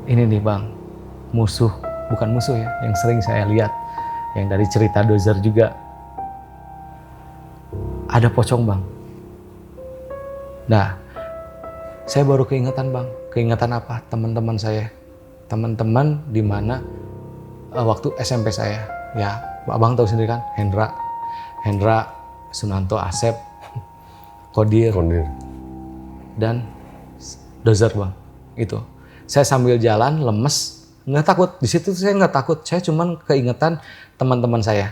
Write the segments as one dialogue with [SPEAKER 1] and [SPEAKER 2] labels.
[SPEAKER 1] ini nih bang, musuh, bukan musuh ya, yang sering saya lihat, yang dari cerita Dozer juga, ada pocong bang. Nah, saya baru keingetan bang, keingetan apa? Teman-teman saya, teman-teman di mana waktu SMP saya, ya abang tahu sendiri kan, Hendra, Sunanto, Asep, Kodir, dan Dozer bang, itu. Saya sambil jalan lemes, nggak takut. Di situ saya nggak takut, saya cuman keingetan teman-teman saya.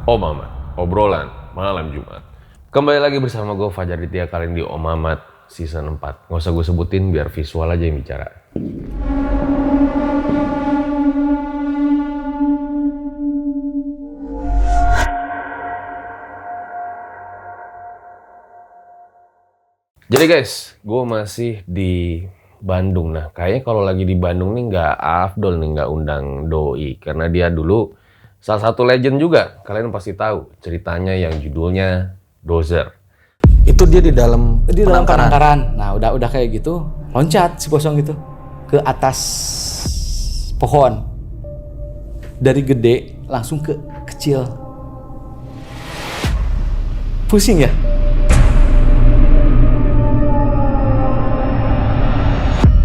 [SPEAKER 2] Om Mamat, obrolan malam Jumat. Kembali lagi bersama gue Fajar Ditya, kali ini di Om Mamat season 4. Nggak usah gue sebutin biar visual aja yang bicara. Jadi guys, gue masih di Bandung. Nah, kayaknya kalau lagi di Bandung nih nggak afdol nih nggak undang Doi. Karena dia dulu salah satu legend juga. Kalian pasti tahu ceritanya yang judulnya Dozer.
[SPEAKER 1] Itu dia di dalam penangkaran. Nah, udah kayak gitu, loncat si pocong itu ke atas pohon. Dari gede langsung ke kecil. Pusing ya?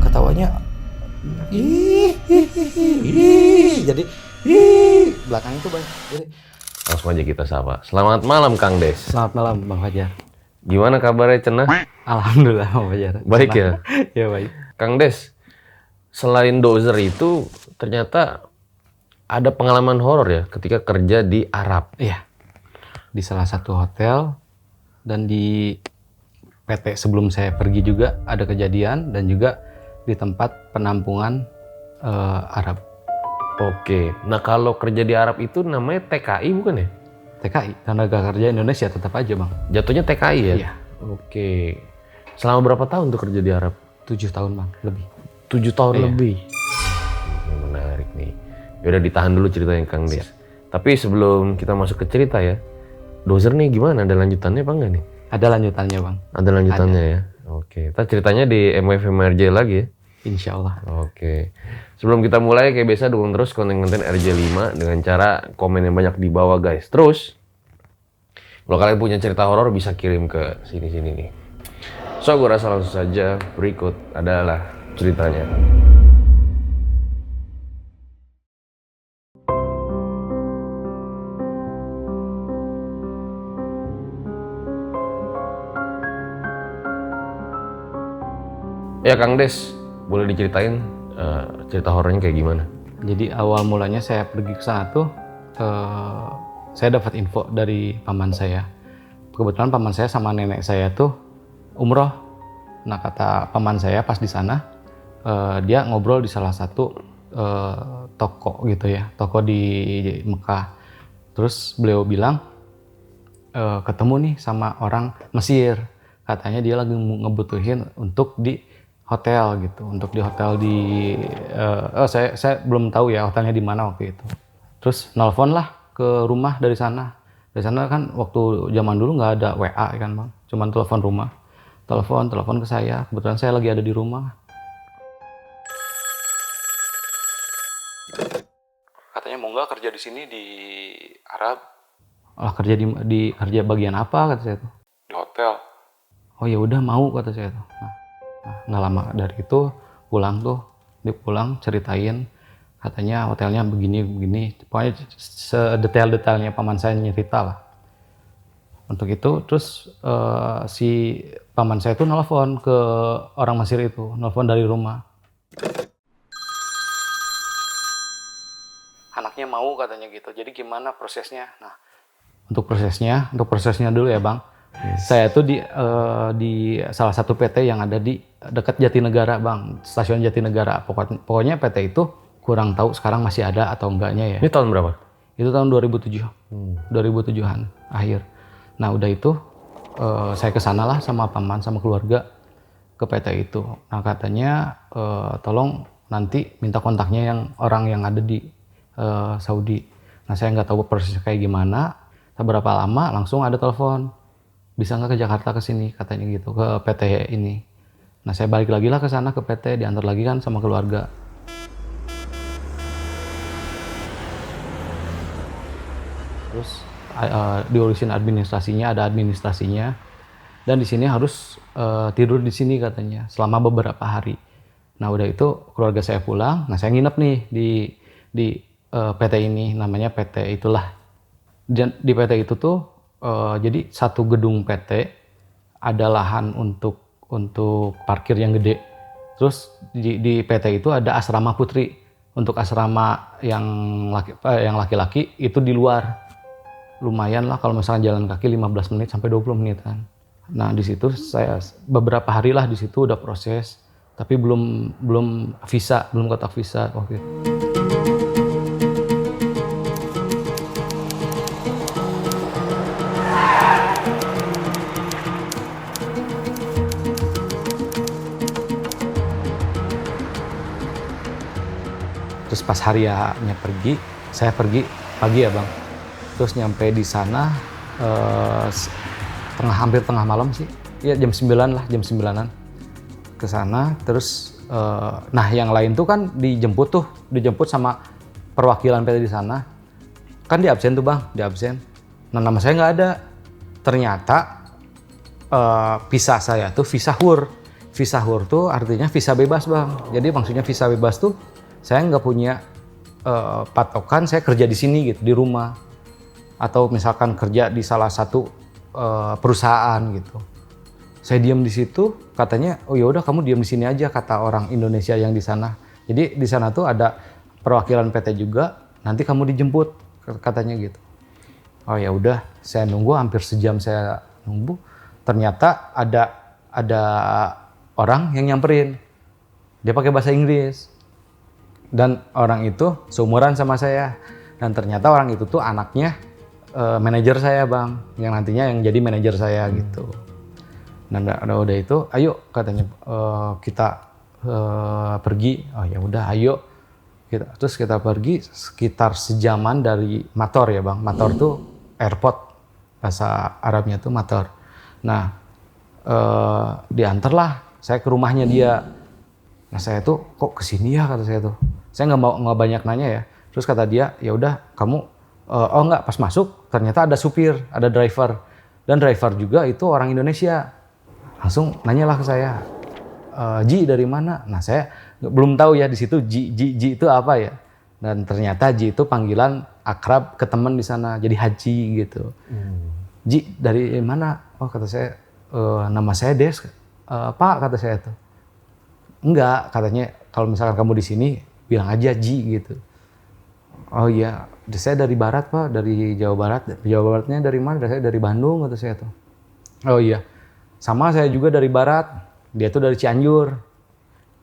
[SPEAKER 1] Ketawanya jadi belakang itu banyak. Jadi,
[SPEAKER 2] Langsung aja kita sapa. Selamat malam Kang Des.
[SPEAKER 1] selamat malam Bang Fajar.
[SPEAKER 2] Gimana kabarnya Cenah?
[SPEAKER 1] Alhamdulillah Bang Fajar.
[SPEAKER 2] Baik ya?
[SPEAKER 1] Ya baik.
[SPEAKER 2] Kang Des, selain Dozer itu ternyata ada pengalaman horor ya ketika kerja di Arab.
[SPEAKER 1] Iya. Di salah satu hotel dan di PT sebelum saya pergi juga ada kejadian, dan juga di tempat penampungan Arab.
[SPEAKER 2] Oke, nah kalau kerja di Arab itu namanya TKI bukan ya?
[SPEAKER 1] TKI, Tenaga Kerja Indonesia, tetap aja Bang.
[SPEAKER 2] Jatuhnya TKI ya?
[SPEAKER 1] Iya.
[SPEAKER 2] Oke. Selama berapa tahun tuh kerja di Arab?
[SPEAKER 1] 7 tahun Bang, lebih.
[SPEAKER 2] 7 tahun
[SPEAKER 1] Iya.
[SPEAKER 2] lebih. Ini menarik nih. Yaudah ditahan dulu ceritanya Kang Des. Tapi sebelum kita masuk ke cerita ya, Dozer nih gimana? Ada lanjutannya apa enggak nih?
[SPEAKER 1] Ada lanjutannya Bang,
[SPEAKER 2] Ada lanjutannya ya? Oke. Kita ceritanya di MWFMRJ lagi ya?
[SPEAKER 1] insya Allah.
[SPEAKER 2] Oke. Sebelum kita mulai, kayak biasa dukung terus konten-konten RJ5 dengan cara komen yang banyak di bawah guys. Terus, kalau kalian punya cerita horor bisa kirim ke sini-sini nih. So, gue rasa langsung saja berikut adalah ceritanya. Ya Kang Des, boleh diceritain cerita horornya kayak gimana?
[SPEAKER 1] Jadi awal mulanya saya pergi ke sana tuh, saya dapat info dari paman saya. Kebetulan paman saya sama nenek saya tuh umroh. Nah kata paman saya pas di sana, dia ngobrol di salah satu toko gitu ya, toko di Mekah. Terus beliau bilang ketemu nih sama orang Mesir. Katanya dia lagi ngebutuhin untuk di hotel gitu, untuk di hotel di saya belum tahu ya hotelnya di mana waktu itu. Terus nelfon lah ke rumah dari sana. Dari sana kan waktu zaman dulu nggak ada WA kan Bang, cuman telepon rumah. Telepon ke saya. Kebetulan saya lagi ada di rumah. Katanya mau nggak kerja di sini di Arab? Lah kerja di kerja bagian apa kata saya tuh? Di hotel. Oh ya udah mau kata saya tuh. Nah, nggak lama dari itu pulang ceritain katanya hotelnya begini pokoknya sedetail-detailnya paman saya nyerita lah. Untuk itu terus si paman saya tuh nelfon ke orang Mesir itu, nelfon dari rumah. Anaknya mau katanya gitu, jadi gimana prosesnya? Nah untuk prosesnya dulu ya Bang. Saya tuh di salah satu PT yang ada di dekat Jatinegara Bang, stasiun Jatinegara. Pokoknya PT itu kurang tahu sekarang masih ada atau enggaknya ya.
[SPEAKER 2] Ini tahun berapa?
[SPEAKER 1] Itu tahun 2007, 2007-an akhir. Nah udah itu saya kesana lah sama paman sama keluarga ke PT itu. Nah katanya tolong nanti minta kontaknya yang orang yang ada di Saudi. Nah saya nggak tahu prosesnya kayak gimana. Seberapa lama langsung ada telepon, bisa nggak ke Jakarta ke sini katanya gitu, ke PT ini. Nah saya balik lagi lah ke sana ke PT, diantar lagi kan sama keluarga. Terus diurusin administrasinya, ada administrasinya, dan di sini harus tidur di sini katanya selama beberapa hari. Nah udah itu keluarga saya pulang, nah saya nginep nih di PT ini, namanya PT itulah. Dan di PT itu tuh jadi satu gedung PT ada lahan untuk parkir yang gede. Terus di PT itu ada asrama putri. Untuk asrama yang laki-laki itu di luar. Lumayan lah kalau misalnya jalan kaki 15 menit sampai 20 menitan. Nah di situ saya beberapa hari lah di situ udah proses, tapi belum visa, belum kotak visa waktu itu. Terus pas harinya pergi, saya pergi pagi ya bang. Terus nyampe di sana hampir tengah malam sih, ya jam 9 lah, jam 9-an ke sana. Terus nah yang lain tuh kan dijemput sama perwakilan PT di sana. Kan di absen tuh bang, di absen. Nah nama saya nggak ada. Ternyata visa saya tuh visa hur. Visa hur tuh artinya visa bebas bang. Jadi maksudnya visa bebas tuh saya nggak punya patokan saya kerja di sini gitu, di rumah. Atau misalkan kerja di salah satu perusahaan gitu. Saya diam di situ, katanya, oh ya udah kamu diam di sini aja, kata orang Indonesia yang di sana. Jadi di sana tuh ada perwakilan PT juga, nanti kamu dijemput, katanya gitu. Oh ya udah, saya nunggu hampir sejam saya nunggu. Ternyata ada orang yang nyamperin. Dia pakai bahasa Inggris. Dan orang itu seumuran sama saya. Dan ternyata orang itu tuh anaknya manajer saya bang, yang nantinya yang jadi manajer saya gitu. Dan udah itu, ayo katanya kita pergi. Oh ya udah, ayo. Terus kita pergi sekitar sejaman dari Mator ya bang. Mator tuh airport, bahasa Arabnya tuh Mator. Nah diantarlah saya ke rumahnya dia. Nah saya tuh kok kesini ya kata saya tuh. Saya nggak banyak nanya ya. Terus kata dia, ya udah kamu oh enggak, pas masuk ternyata ada supir, ada driver. Dan driver juga itu orang Indonesia. Langsung nanyalah ke saya, Ji dari mana? Nah saya belum tahu ya di situ Ji itu apa ya. Dan ternyata Ji itu panggilan akrab ke teman di sana, jadi Haji gitu. Ji dari mana? Oh kata saya, nama saya Des. Pak kata saya tuh. Enggak, katanya kalau misalkan kamu di sini bilang aja Ji gitu. Oh iya, saya dari barat pak, dari Jawa Barat. Jawa Baratnya dari mana? Saya dari Bandung kata saya tuh. Oh iya, sama saya juga dari barat. Dia tuh dari Cianjur.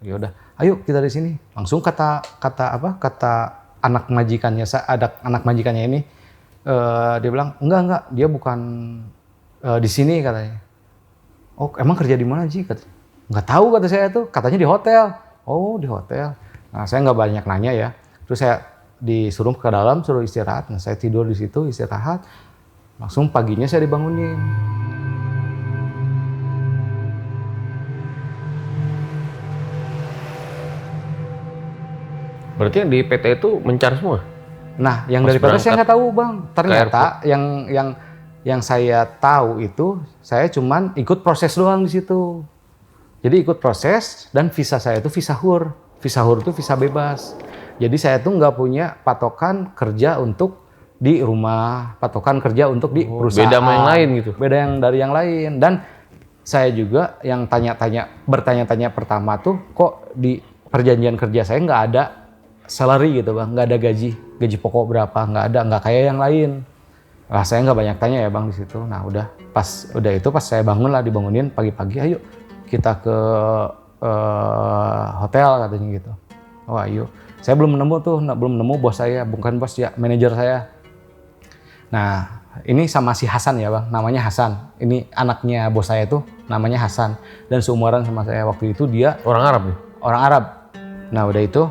[SPEAKER 1] Ya udah, ayo kita dari sini. Langsung kata anak majikannya, ada anak majikannya ini. Dia bilang enggak, dia bukan di sini katanya. Oh emang kerja di mana Ji? Katanya. Nggak tahu kata saya tuh. Katanya di hotel. Oh di hotel. Nah saya nggak banyak nanya ya. Terus saya disuruh ke dalam, suruh istirahat. Nah, saya tidur di situ, istirahat. Langsung paginya saya dibangunin.
[SPEAKER 2] Berarti yang di PT itu mencar semua?
[SPEAKER 1] Nah, yang dari PT saya nggak tahu, Bang. Ternyata yang saya tahu itu, saya cuman ikut proses doang di situ. Jadi ikut proses dan visa saya itu visa hur. Visa hur itu visa bebas. Jadi saya tuh nggak punya patokan kerja untuk di rumah, patokan kerja untuk di perusahaan.
[SPEAKER 2] Beda sama yang lain gitu?
[SPEAKER 1] Beda yang dari yang lain. Dan saya juga yang bertanya-tanya pertama tuh, kok di perjanjian kerja saya nggak ada salary gitu bang, nggak ada gaji pokok berapa, nggak kayak yang lain. Lah saya nggak banyak tanya ya bang di situ. Nah udah pas saya bangun lah, dibangunin pagi-pagi, ayo kita ke hotel katanya gitu. Oh ayo. Saya belum nemu bos saya, bukan bos ya, manajer saya. Nah, ini sama si Hasan ya bang, namanya Hasan. Ini anaknya bos saya tuh namanya Hasan. Dan seumuran sama saya waktu itu dia
[SPEAKER 2] Orang Arab nih?
[SPEAKER 1] orang Arab. Nah udah itu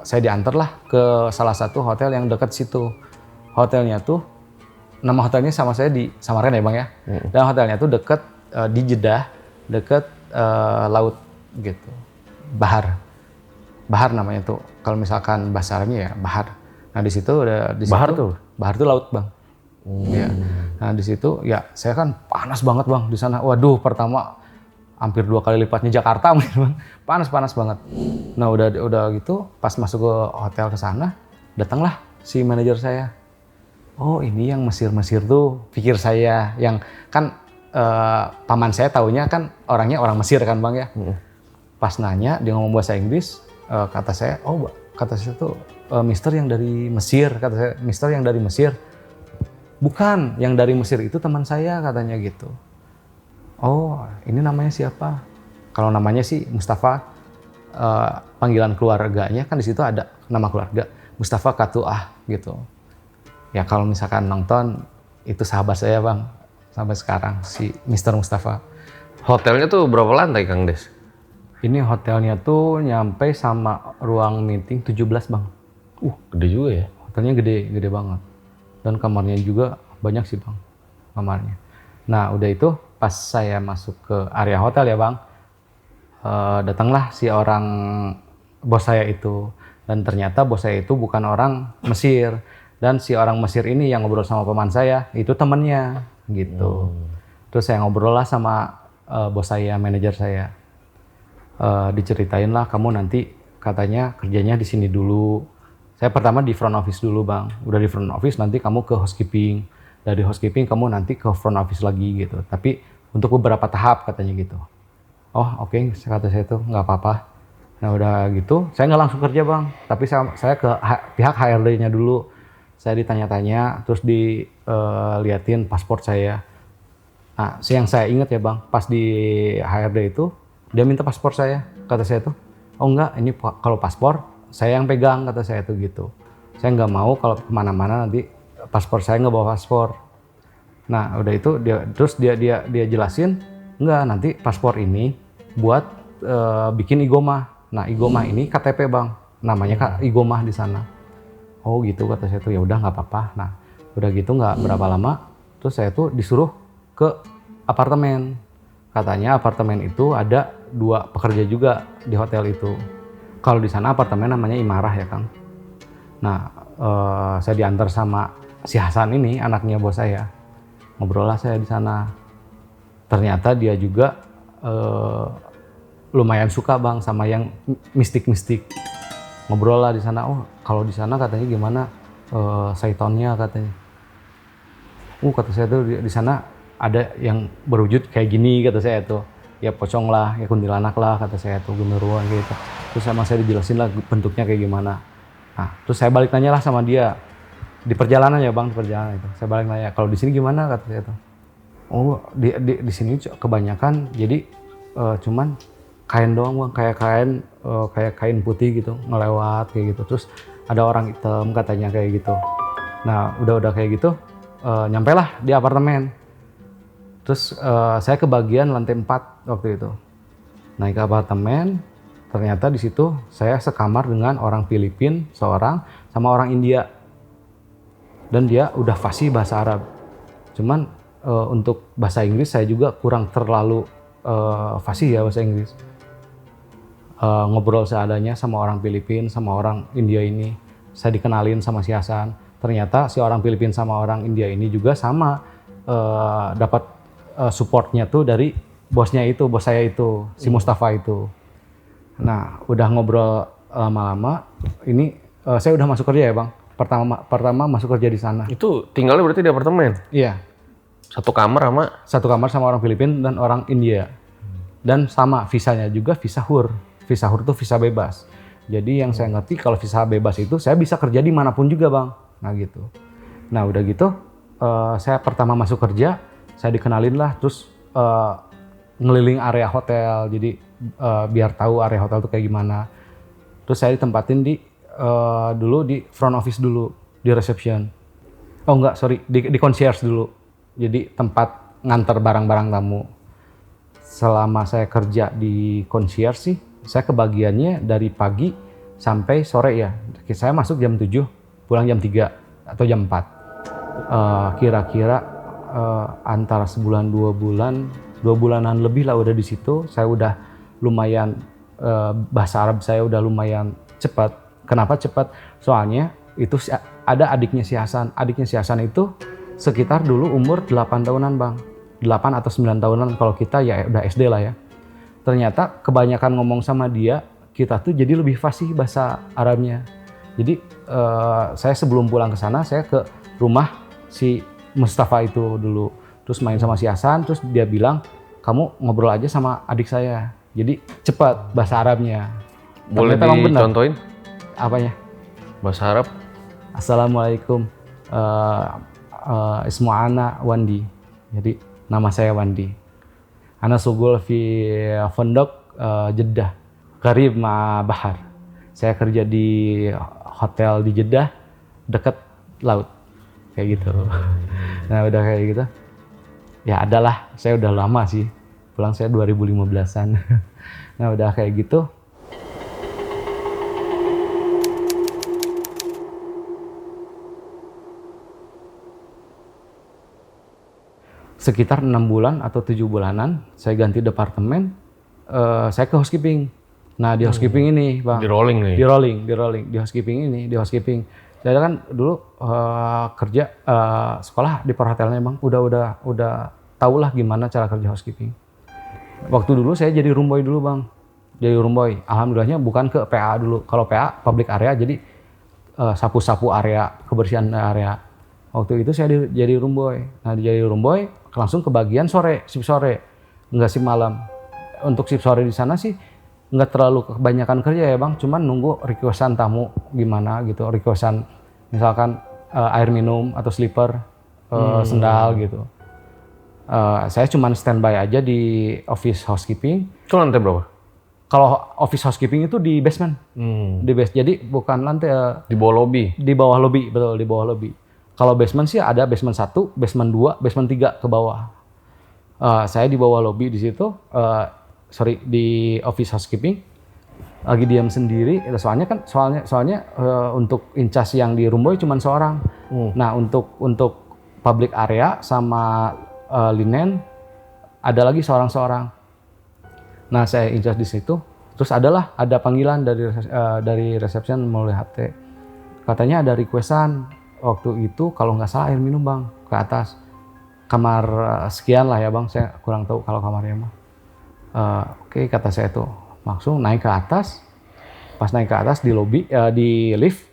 [SPEAKER 1] saya diantar lah ke salah satu hotel yang dekat situ. Hotelnya tuh, nama hotelnya sama saya disamakan ya bang ya. Dan hotelnya tuh dekat di Jeddah, dekat laut gitu. Bahar namanya tuh. Kalau misalkan bahasa Arabnya ya Bahar. Nah di situ udah di
[SPEAKER 2] Bahar
[SPEAKER 1] situ,
[SPEAKER 2] tuh?
[SPEAKER 1] Bahar tuh laut bang. Ya. Nah di situ ya saya kan panas banget bang di sana. Waduh pertama hampir 2 kali lipatnya Jakarta mungkin bang. Panas banget. Nah udah gitu pas masuk ke hotel ke sana datanglah si manajer saya. Oh ini yang Mesir tuh pikir saya yang kan paman saya taunya kan orangnya orang Mesir kan bang ya. Pas nanya dia ngomong bahasa Inggris kata saya tuh Mister yang dari Mesir kata saya. Mister yang dari Mesir. Bukan, yang dari Mesir itu teman saya katanya gitu. Oh, ini namanya siapa? Kalau namanya sih Mustafa, panggilan keluarganya kan di situ ada nama keluarga Mustafa Katuah gitu. Ya kalau misalkan nonton itu sahabat saya bang sampai sekarang si Mister Mustafa.
[SPEAKER 2] Hotelnya tuh berapa lantai Kang Des?
[SPEAKER 1] Ini hotelnya tuh nyampe sama ruang meeting 17 bang.
[SPEAKER 2] Gede juga ya?
[SPEAKER 1] Hotelnya gede banget. Dan kamarnya juga banyak sih bang, kamarnya. Nah udah itu pas saya masuk ke area hotel ya bang, datanglah si orang bos saya itu. Dan ternyata bos saya itu bukan orang Mesir. Dan si orang Mesir ini yang ngobrol sama paman saya, itu temennya gitu. Terus saya ngobrol lah sama bos saya, manajer saya. Diceritain lah kamu nanti katanya kerjanya di sini dulu. Saya pertama di front office dulu bang, udah di front office nanti kamu ke housekeeping, dari housekeeping kamu nanti ke front office lagi gitu. Tapi untuk beberapa tahap katanya gitu. Oh oke, kata saya tuh nggak apa-apa. Nah udah gitu, saya nggak langsung kerja bang, tapi saya ke pihak HRD-nya dulu. Saya ditanya-tanya, terus diliatin paspor saya. Nah yang saya ingat ya bang, pas di HRD itu dia minta paspor saya, kata saya tuh, oh enggak, ini kalau paspor saya yang pegang kata saya tuh gitu. Saya nggak mau kalau kemana-mana nanti paspor saya nggak bawa paspor. Nah udah itu dia jelasin nggak nanti paspor ini buat bikin igomah. Nah igomah ini KTP bang, namanya igomah di sana. Oh gitu kata saya tuh ya udah nggak apa-apa. Nah udah gitu nggak berapa lama, terus saya tuh disuruh ke apartemen. Katanya apartemen itu ada 2 pekerja juga di hotel itu. Kalau di sana apartemen namanya Imarah ya Kang. Nah, saya diantar sama si Hasan ini, anaknya bos saya. Ngobrol lah saya di sana. Ternyata dia juga lumayan suka bang sama yang mistik-mistik. Ngobrol lah di sana. Oh, kalau di sana katanya gimana syaitonnya katanya. Kata saya tuh di sana ada yang berwujud kayak gini kata saya tuh. Ya pocong lah, ya kuntilanak lah kata saya tuh, genderuwo gitu. Terus sama saya dijelasin lah bentuknya kayak gimana. Nah, terus saya balik nanya lah sama dia di perjalanan ya bang, di perjalanan itu. Saya balik nanya, kalau di sini gimana kata saya tuh. Oh di sini kebanyakan jadi cuman kain doang bang, kayak kain putih gitu ngelewat kayak gitu. Terus ada orang hitam katanya kayak gitu. Nah udah kayak gitu nyampe lah di apartemen. Terus saya ke bagian lantai 4 waktu itu. Naik ke apartemen, ternyata di situ saya sekamar dengan orang Filipina seorang sama orang India. Dan dia udah fasih bahasa Arab. Cuman untuk bahasa Inggris saya juga kurang terlalu fasih ya bahasa Inggris. Ngobrol seadanya sama orang Filipina sama orang India ini. Saya dikenalin sama si Hasan. Ternyata si orang Filipina sama orang India ini juga sama dapat supportnya tuh dari bosnya itu, bos saya itu, si Mustafa itu. Nah, udah ngobrol lama-lama, ini saya udah masuk kerja ya bang. Pertama masuk kerja di sana.
[SPEAKER 2] Itu tinggalnya berarti di apartemen?
[SPEAKER 1] Iya.
[SPEAKER 2] Satu kamar sama
[SPEAKER 1] orang Filipina dan orang India. Dan sama visanya juga visa HUR. Visa HUR tuh visa bebas. Jadi yang saya ngerti kalau visa bebas itu saya bisa kerja dimanapun juga bang. Nah gitu. Nah udah gitu saya pertama masuk kerja, saya dikenalin lah, terus ngeliling area hotel, jadi biar tahu area hotel tuh kayak gimana. Terus saya ditempatin dulu di front office dulu, di reception. Oh enggak, sorry, di concierge dulu. Jadi tempat nganter barang-barang tamu. Selama saya kerja di concierge sih, saya kebagiannya dari pagi sampai sore ya. Saya masuk jam 7, pulang jam 3 atau jam 4. Kira-kira antara sebulan 2 bulanan lebih lah udah di situ. Saya udah lumayan, bahasa Arab saya udah lumayan cepat. Kenapa cepat? Soalnya itu ada adiknya si Hasan. Adiknya si Hasan itu sekitar dulu umur 8 tahunan bang. 8 atau 9 tahunan kalau kita ya udah SD lah ya. Ternyata kebanyakan ngomong sama dia, kita tuh jadi lebih fasih bahasa Arabnya. Jadi saya sebelum pulang ke sana, saya ke rumah si Mustafa itu dulu. Terus main sama si Hasan, terus dia bilang, kamu ngobrol aja sama adik saya. Jadi cepat bahasa Arabnya.
[SPEAKER 2] Boleh dicontohin?
[SPEAKER 1] Apanya?
[SPEAKER 2] Bahasa Arab?
[SPEAKER 1] Assalamualaikum, ismu ana Wandi. Jadi nama saya Wandi. Ana sugul fi fondok Jeddah, qarib ma bahar. Saya kerja di hotel di Jeddah, dekat laut, kayak gitu. Nah udah kayak gitu, ya adalah saya udah lama sih, pulang saya 2015-an. Nah udah kayak gitu. Sekitar 6 bulan atau 7 bulanan, saya ganti departemen, saya ke housekeeping. Nah di housekeeping ini bang,
[SPEAKER 2] Di rolling nih?
[SPEAKER 1] di housekeeping. Saya kan dulu kerja sekolah di perhotelannya bang, udah tau lah gimana cara kerja housekeeping. Waktu dulu saya jadi room boy dulu bang, jadi room boy. Alhamdulillahnya bukan ke PA dulu. Kalau PA public area, jadi sapu-sapu area, kebersihan area. Waktu itu saya jadi room boy. Nah jadi room boy langsung ke bagian sore, shift sore, nggak shift malam. Untuk shift sore di sana sih nggak terlalu kebanyakan kerja ya bang, cuman nunggu requestan tamu gimana gitu, requestan misalkan air minum atau slipper, sendal gitu. Saya cuman standby aja di office housekeeping.
[SPEAKER 2] Itu lantai berapa?
[SPEAKER 1] Kalau office housekeeping itu di basement, jadi bukan lantai,
[SPEAKER 2] Di bawah lobby?
[SPEAKER 1] di bawah lobby, betul, di bawah lobby. Kalau basement sih ada basement 1, basement 2, basement 3 ke bawah. Saya di bawah lobby di situ, di office housekeeping, lagi diam sendiri. Soalnya untuk incas yang di room boy cuma seorang. Nah untuk public area sama linen ada lagi seorang. Nah saya incas di situ. Terus ada panggilan dari reception melalui HT. Katanya ada requestan. Waktu itu kalau nggak salah air minum bang, ke atas kamar sekian lah ya bang, saya kurang tahu kalau kamarnya mah. Oke, kata saya tuh langsung naik ke atas. Pas naik ke atas di lobby, di lift.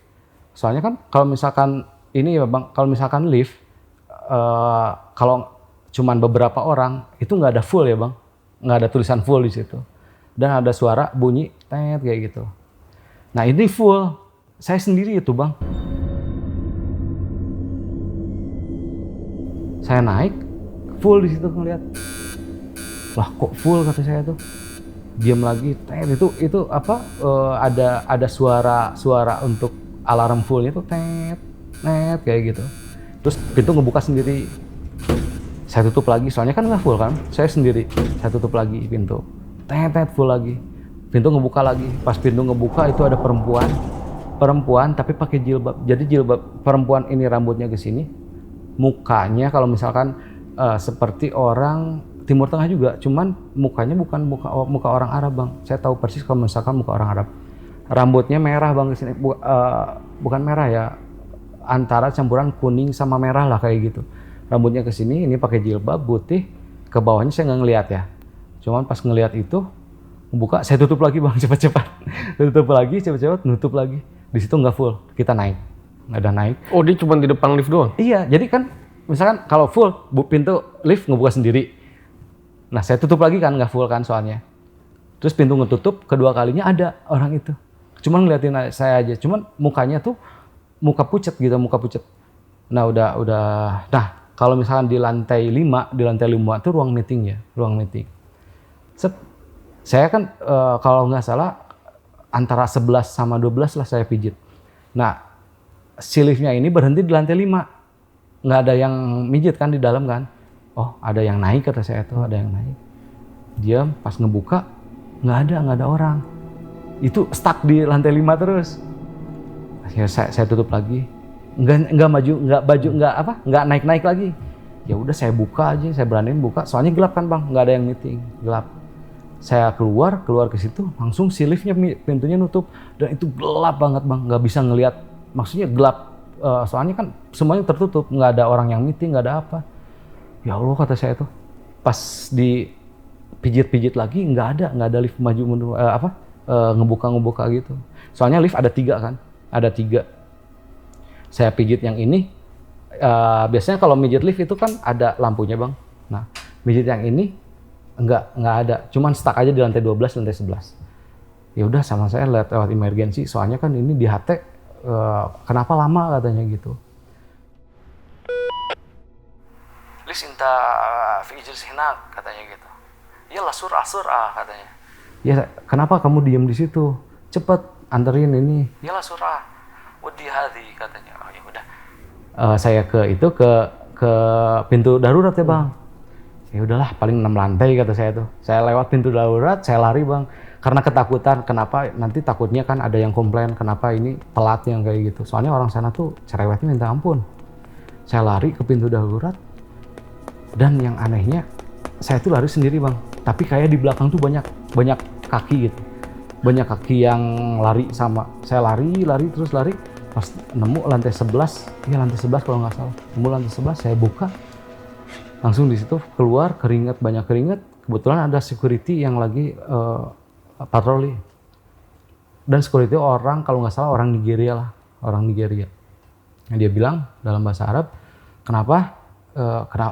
[SPEAKER 1] Soalnya kan kalau misalkan ini ya bang, kalau misalkan lift kalau cuman beberapa orang itu nggak ada full ya bang, nggak ada tulisan full di situ, dan ada suara bunyi tet kayak gitu. Nah ini full, saya sendiri itu bang. Saya naik, full di situ ngeliat. Lah kok full, kata saya tuh. Diam lagi, tet itu apa? Ada suara untuk alarm fullnya tuh tet kayak gitu. Terus pintu ngebuka sendiri. Saya tutup lagi, soalnya kan nggak full kan. Saya sendiri, saya tutup lagi pintu. Tet full lagi. Pintu ngebuka lagi. Pas pintu ngebuka itu ada perempuan tapi pakai jilbab. Jadi jilbab perempuan ini rambutnya ke sini. Mukanya kalau misalkan seperti orang Timur Tengah juga, cuman mukanya bukan muka orang Arab bang. Saya tahu persis kalau misalkan muka orang Arab. Rambutnya merah bang kesini, bukan merah ya, antara campuran kuning sama merah lah kayak gitu. Rambutnya ke sini, ini pakai jilbab putih, ke bawahnya saya nggak ngelihat ya. Cuman pas ngelihat itu, buka, saya tutup lagi bang, cepat-cepat. Tutup lagi, cepat-cepat, nutup lagi. Di situ nggak full, kita naik. Ada naik.
[SPEAKER 2] Oh dia cuma di depan lift doang?
[SPEAKER 1] Iya, jadi kan misalkan kalau full, pintu lift ngebuka sendiri. Nah saya tutup lagi kan, nggak full kan soalnya. Terus pintu ngetutup, kedua kalinya ada orang itu. Cuman ngeliatin saya aja, cuman mukanya tuh muka pucet gitu, muka pucet. Nah udah. Nah kalau misalkan di lantai 5 itu ruang meeting ya, ruang meeting. Saya kan kalau nggak salah antara 11 sama 12 lah saya pijit. Nah si liftnya ini berhenti di lantai 5. nggak ada yang mijit kan di dalam kan. Oh ada yang naik kata saya tuh, ada yang naik. Diam, pas ngebuka nggak ada orang. Itu stuck di lantai 5 terus. Akhirnya saya tutup lagi. Nggak maju, nggak naik lagi. Ya udah saya buka aja, saya beraniin buka. Soalnya gelap kan bang, nggak ada yang meeting, gelap. Saya keluar ke situ, langsung si liftnya pintunya nutup dan itu gelap banget bang, nggak bisa ngelihat. Maksudnya gelap, soalnya kan semuanya tertutup, nggak ada orang yang meeting, nggak ada apa. Ya Allah kata saya tuh, pas di pijit lagi nggak ada lift maju mundur ngebuka gitu. Soalnya lift ada 3 kan, ada 3. Saya pijit yang ini. Biasanya kalau mijit lift itu kan ada lampunya bang. Nah, mijit yang ini nggak ada, cuman stuck aja di lantai 12, lantai 11. Ya udah sama saya lewat emergency, soalnya kan ini di HT kenapa lama katanya gitu. Lis inta fi ijlis hinak katanya gitu. Iyalah surah katanya. Ya kenapa kamu diem di situ? Cepet anterin ini. Iyalah surah. Wadi hadi katanya. Oh ya udah. Saya ke pintu darurat ya bang. Ya udahlah paling 6 lantai kata saya tuh. Saya lewat pintu darurat, saya lari bang. Karena ketakutan, kenapa nanti takutnya kan ada yang komplain kenapa ini telat yang kayak gitu. Soalnya orang sana tuh cerewetnya minta ampun. Saya lari ke pintu darurat dan yang anehnya saya tuh lari sendiri bang. Tapi kayak di belakang tuh banyak kaki gitu. Banyak kaki yang lari sama. Saya lari terus lari. Pas nemu lantai 11, iya lantai 11 kalau nggak salah. Nemu lantai 11, saya buka. Langsung di situ keluar banyak keringat. Kebetulan ada security yang lagi patroli. Dan security orang kalau nggak salah orang Nigeria. Nah, dia bilang dalam bahasa Arab, kenapa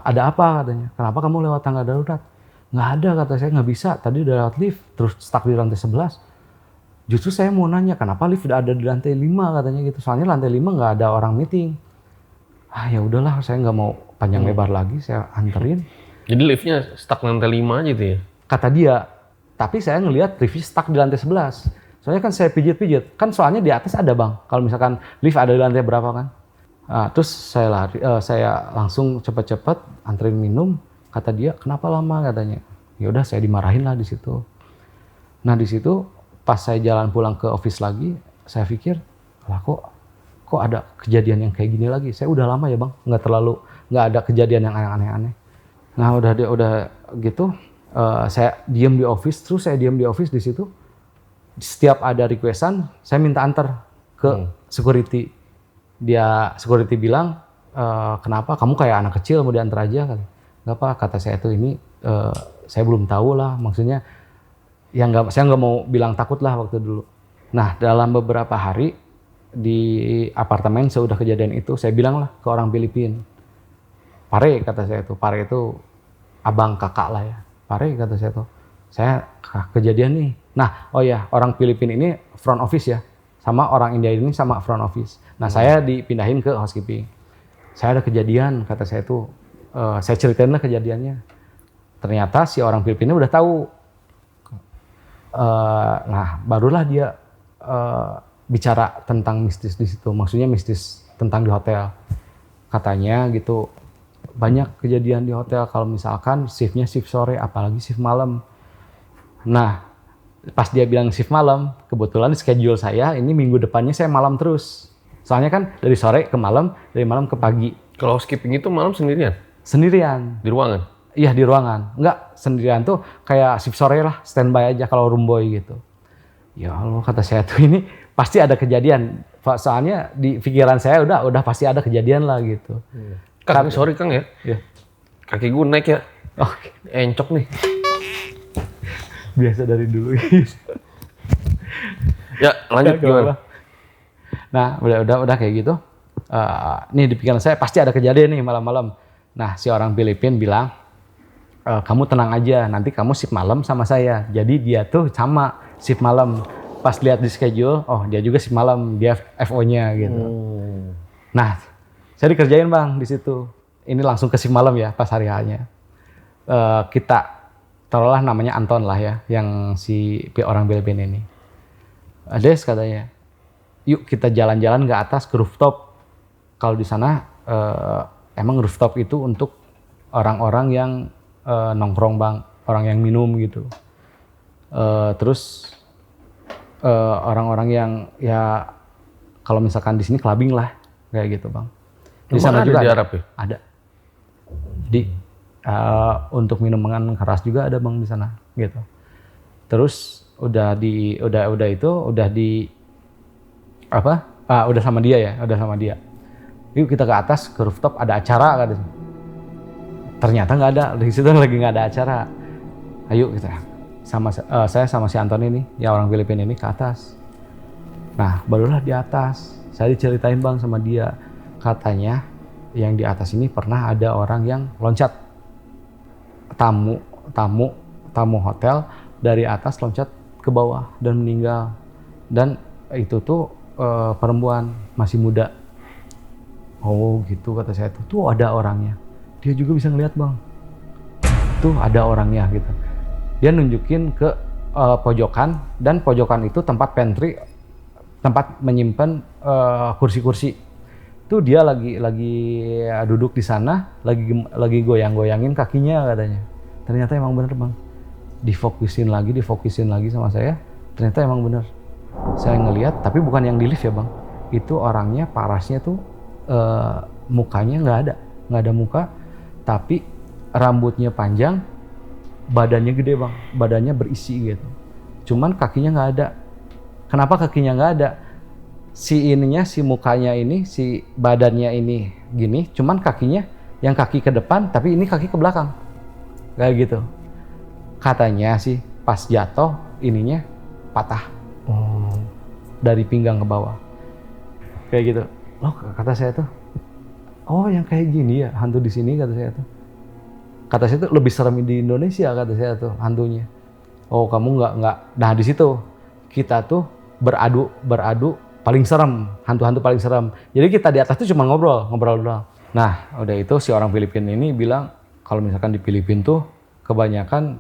[SPEAKER 1] ada apa katanya? Kenapa kamu lewat tangga darurat? Nggak ada kata saya, nggak bisa. Tadi udah lewat lift, terus stuck di lantai 11. Justru saya mau nanya kenapa lift udah ada di lantai 5 katanya gitu. Soalnya lantai 5 nggak ada orang meeting. Ya udahlah, saya nggak mau panjang lebar lagi, saya anterin.
[SPEAKER 2] Jadi liftnya stuck lantai 5 aja tuh ya?
[SPEAKER 1] Kata dia, tapi saya ngelihat liftnya stuck di lantai 11. Soalnya kan saya pijit. Kan soalnya di atas ada bang. Kalau misalkan lift ada di lantai berapa kan. Terus saya lari, saya langsung cepet-cepet anterin minum. Kata dia, kenapa lama katanya. Ya udah saya dimarahin lah di situ. Nah di situ pas saya jalan pulang ke office lagi, saya pikir, lah kok ada kejadian yang kayak gini lagi. Saya udah lama ya bang, nggak ada kejadian yang aneh-aneh. Nah udah gitu, saya diem di office, terus saya diem di office di situ. Setiap ada requestan, saya minta antar ke security. Security bilang, kenapa kamu kayak anak kecil mau diantar aja kali. Nggak apa, kata saya tuh ini, saya belum tahu lah, maksudnya. Saya nggak mau bilang takut lah waktu dulu. Nah dalam beberapa hari di apartemen sudah kejadian itu, saya bilang lah ke orang Filipina. Pare kata saya tuh, Pare itu abang kakak lah ya. Pare kata saya tuh, saya kejadian nih. Nah oh ya orang Filipina ini front office ya, sama orang India ini sama front office. Nah saya dipindahin ke housekeeping. Saya ada kejadian kata saya tuh, saya ceritain lah kejadiannya. Ternyata si orang Filipina udah tahu. Nah barulah dia bicara tentang mistis di situ, maksudnya mistis tentang di hotel. Katanya gitu banyak kejadian di hotel kalau misalkan shiftnya shift sore, apalagi shift malam. Nah pas dia bilang shift malam, kebetulan schedule saya ini minggu depannya saya malam terus. Soalnya kan dari sore ke malam, dari malam ke pagi.
[SPEAKER 2] Kalau housekeeping itu malam sendirian?
[SPEAKER 1] Sendirian.
[SPEAKER 2] Di ruangan?
[SPEAKER 1] Iya di ruangan, enggak sendirian tuh kayak shift sore lah, standby aja kalau room boy gitu. Ya Allah kata saya tuh ini pasti ada kejadian. Soalnya di pikiran saya udah pasti ada kejadian lah gitu.
[SPEAKER 2] Kang, sorry Kang ya.
[SPEAKER 1] Iya.
[SPEAKER 2] Kaki gue naik ya.
[SPEAKER 1] Oke.
[SPEAKER 2] Encok nih.
[SPEAKER 1] Biasa dari dulu.
[SPEAKER 2] Ya lanjut gimana?
[SPEAKER 1] Nah udah kayak gitu. Nih di pikiran saya pasti ada kejadian nih malam-malam. Nah si orang Filipina bilang, kamu tenang aja, nanti kamu shift malam sama saya. Jadi dia tuh sama shift malam. Pas lihat di schedule, oh dia juga shift malam, dia FO-nya gitu. Nah, saya dikerjain bang di situ. Ini langsung ke shift malam ya, pas hari H-nya. Kita taruhlah namanya Anton lah ya, yang si orang Filipina ini. Des katanya, yuk kita jalan-jalan ke atas ke rooftop. Kalau di sana emang rooftop itu untuk orang-orang yang nongkrong bang, orang yang minum gitu. Terus orang-orang yang ya kalau misalkan di sini clubbing lah kayak gitu bang. Di sana juga
[SPEAKER 2] di
[SPEAKER 1] ada.
[SPEAKER 2] Arab ya?
[SPEAKER 1] Ada. Jadi untuk minuman keras juga ada bang di sana gitu. Terus udah sama dia ya, udah sama dia. Yuk kita ke atas ke rooftop, ada acara katanya. Ternyata nggak ada, di situ lagi nggak ada acara. Ayo kita saya sama si Anton ini, ya orang Filipina ini ke atas. Nah barulah di atas, saya diceritain bang sama dia, katanya yang di atas ini pernah ada orang yang loncat, tamu hotel dari atas loncat ke bawah dan meninggal. Dan itu tuh perempuan masih muda. Oh gitu kata saya tuh ada orangnya. Dia juga bisa ngeliat bang, tuh ada orangnya gitu. Dia nunjukin ke pojokan, dan pojokan itu tempat pantry, tempat menyimpan kursi-kursi. Tuh dia lagi duduk di sana, lagi goyang-goyangin kakinya katanya. Ternyata emang bener bang. Difokusin lagi sama saya. Ternyata emang bener. Saya ngelihat, tapi bukan yang di lift ya bang. Itu orangnya parasnya tuh mukanya nggak ada muka, tapi rambutnya panjang, badannya gede bang, badannya berisi gitu. Cuman kakinya nggak ada. Kenapa kakinya nggak ada? Si mukanya ini, si badannya ini gini, cuman kakinya yang kaki ke depan, tapi ini kaki ke belakang, kayak gitu. Katanya sih pas jatuh ininya patah dari pinggang ke bawah, kayak gitu. Loh kata saya tuh, oh yang kayak gini ya hantu di sini, kata saya tuh. Kata saya tuh lebih serem di Indonesia, kata saya tuh hantunya. Oh kamu nggak. Nah di situ kita tuh beradu paling serem, hantu-hantu paling serem. Jadi kita di atas tuh cuma ngobrol doang. Nah udah itu si orang Filipina ini bilang kalau misalkan di Filipina tuh kebanyakan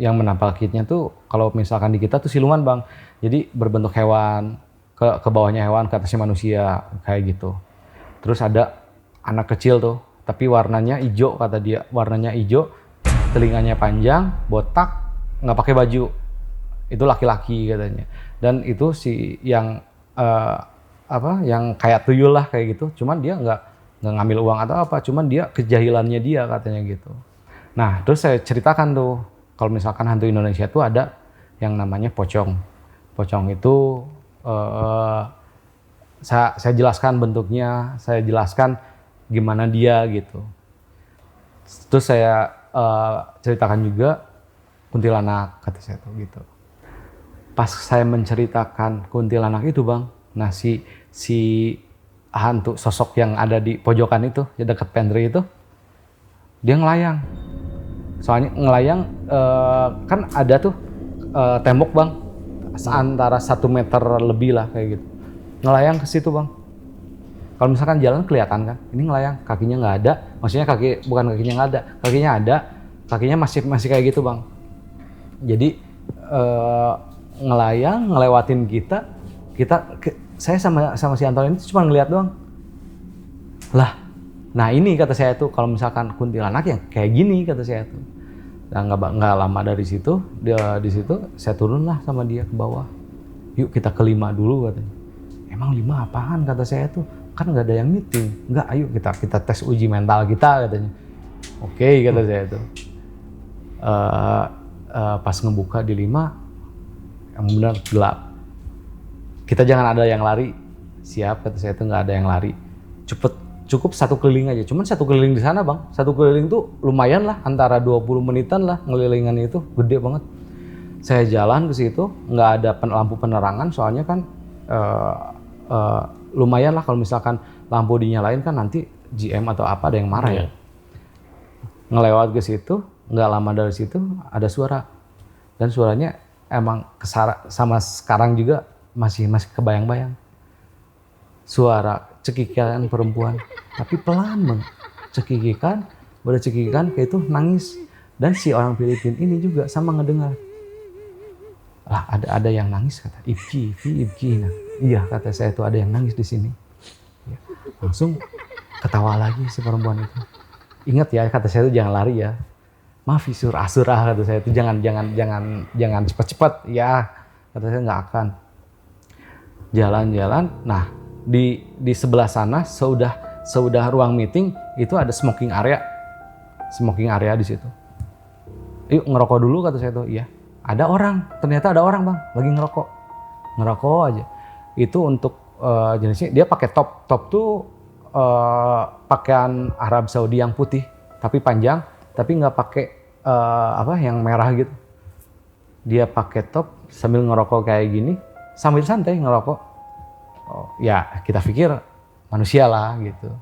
[SPEAKER 1] yang menampakinya tuh kalau misalkan di kita tuh siluman bang. Jadi berbentuk hewan, ke bawahnya hewan, ke atasnya manusia, kayak gitu. Terus ada anak kecil tuh, tapi warnanya hijau, kata dia. Warnanya hijau, telinganya panjang, botak, nggak pakai baju. Itu laki-laki katanya. Dan itu si yang yang kayak tuyul lah kayak gitu. Cuman dia nggak ngambil uang atau apa, cuman dia kejahilannya dia katanya gitu. Nah terus saya ceritakan tuh, kalau misalkan hantu Indonesia tuh ada yang namanya pocong. Pocong itu saya jelaskan bentuknya, saya jelaskan gimana dia gitu. Terus saya ceritakan juga kuntilanak, kata saya tuh gitu. Pas saya menceritakan kuntilanak itu bang, nah si hantu sosok yang ada di pojokan itu, di dekat pantry itu, dia ngelayang. Soalnya ngelayang kan ada tuh tembok bang, antara 1 meter lebih lah kayak gitu. Ngelayang ke situ bang. Kalau misalkan jalan kelihatan kan, ini ngelayang, kakinya nggak ada. Maksudnya bukan kakinya nggak ada, kakinya ada, kakinya masih kayak gitu bang. Jadi ngelayang, ngelewatin saya sama si Anton ini cuma ngeliat doang. Lah, nah ini kata saya tuh kalau misalkan kuntilanak yang kayak gini, kata saya tuh. Nah nggak lama dari situ, di situ saya turun lah sama dia ke bawah. Yuk kita ke 5 dulu katanya. Emang 5 apaan, kata saya tuh, kan nggak ada yang meeting. Nggak, ayo kita tes uji mental kita katanya. Oke, kata saya tuh. Pas ngebuka di 5, yang benar gelap. Kita jangan ada yang lari. Siap, kata saya tuh, nggak ada yang lari. Cukup 1 keliling aja. Cuman 1 keliling di sana bang, 1 keliling tuh lumayan lah, antara 20 menitan lah ngelilingan itu, gede banget. Saya jalan ke situ, nggak ada lampu penerangan, soalnya kan lumayan lah kalau misalkan lampu dinyalain kan nanti GM atau apa ada yang marah ya. Ngelewat ke situ, nggak lama dari situ ada suara. Dan suaranya emang sama sekarang juga masih kebayang-bayang. Suara cekikikan perempuan, tapi pelan bang. Cekikikan kayak itu nangis. Dan si orang Filipina ini juga sama ngedengar. Lah ada yang nangis, kata Ibki. Nah, iya kata saya tuh ada yang nangis di sini. Ya. Langsung Ketawa lagi si perempuan itu. Ingat ya, kata saya itu jangan lari ya. Maaf surah kata saya itu jangan cepat-cepat ya. Kata saya nggak akan. Jalan-jalan. Nah, di sebelah sana sudah ruang meeting itu ada smoking area. Smoking area di situ. Yuk ngerokok dulu kata saya itu. Iya. Ada orang, ternyata ada orang Bang, lagi ngerokok. Ngerokok aja. Itu untuk jenisnya dia pakai top. Top tuh pakaian Arab Saudi yang putih tapi panjang, tapi nggak pakai yang merah gitu. Dia pakai top sambil ngerokok kayak gini, sambil santai ngerokok. Oh, ya kita pikir manusia lah gitu.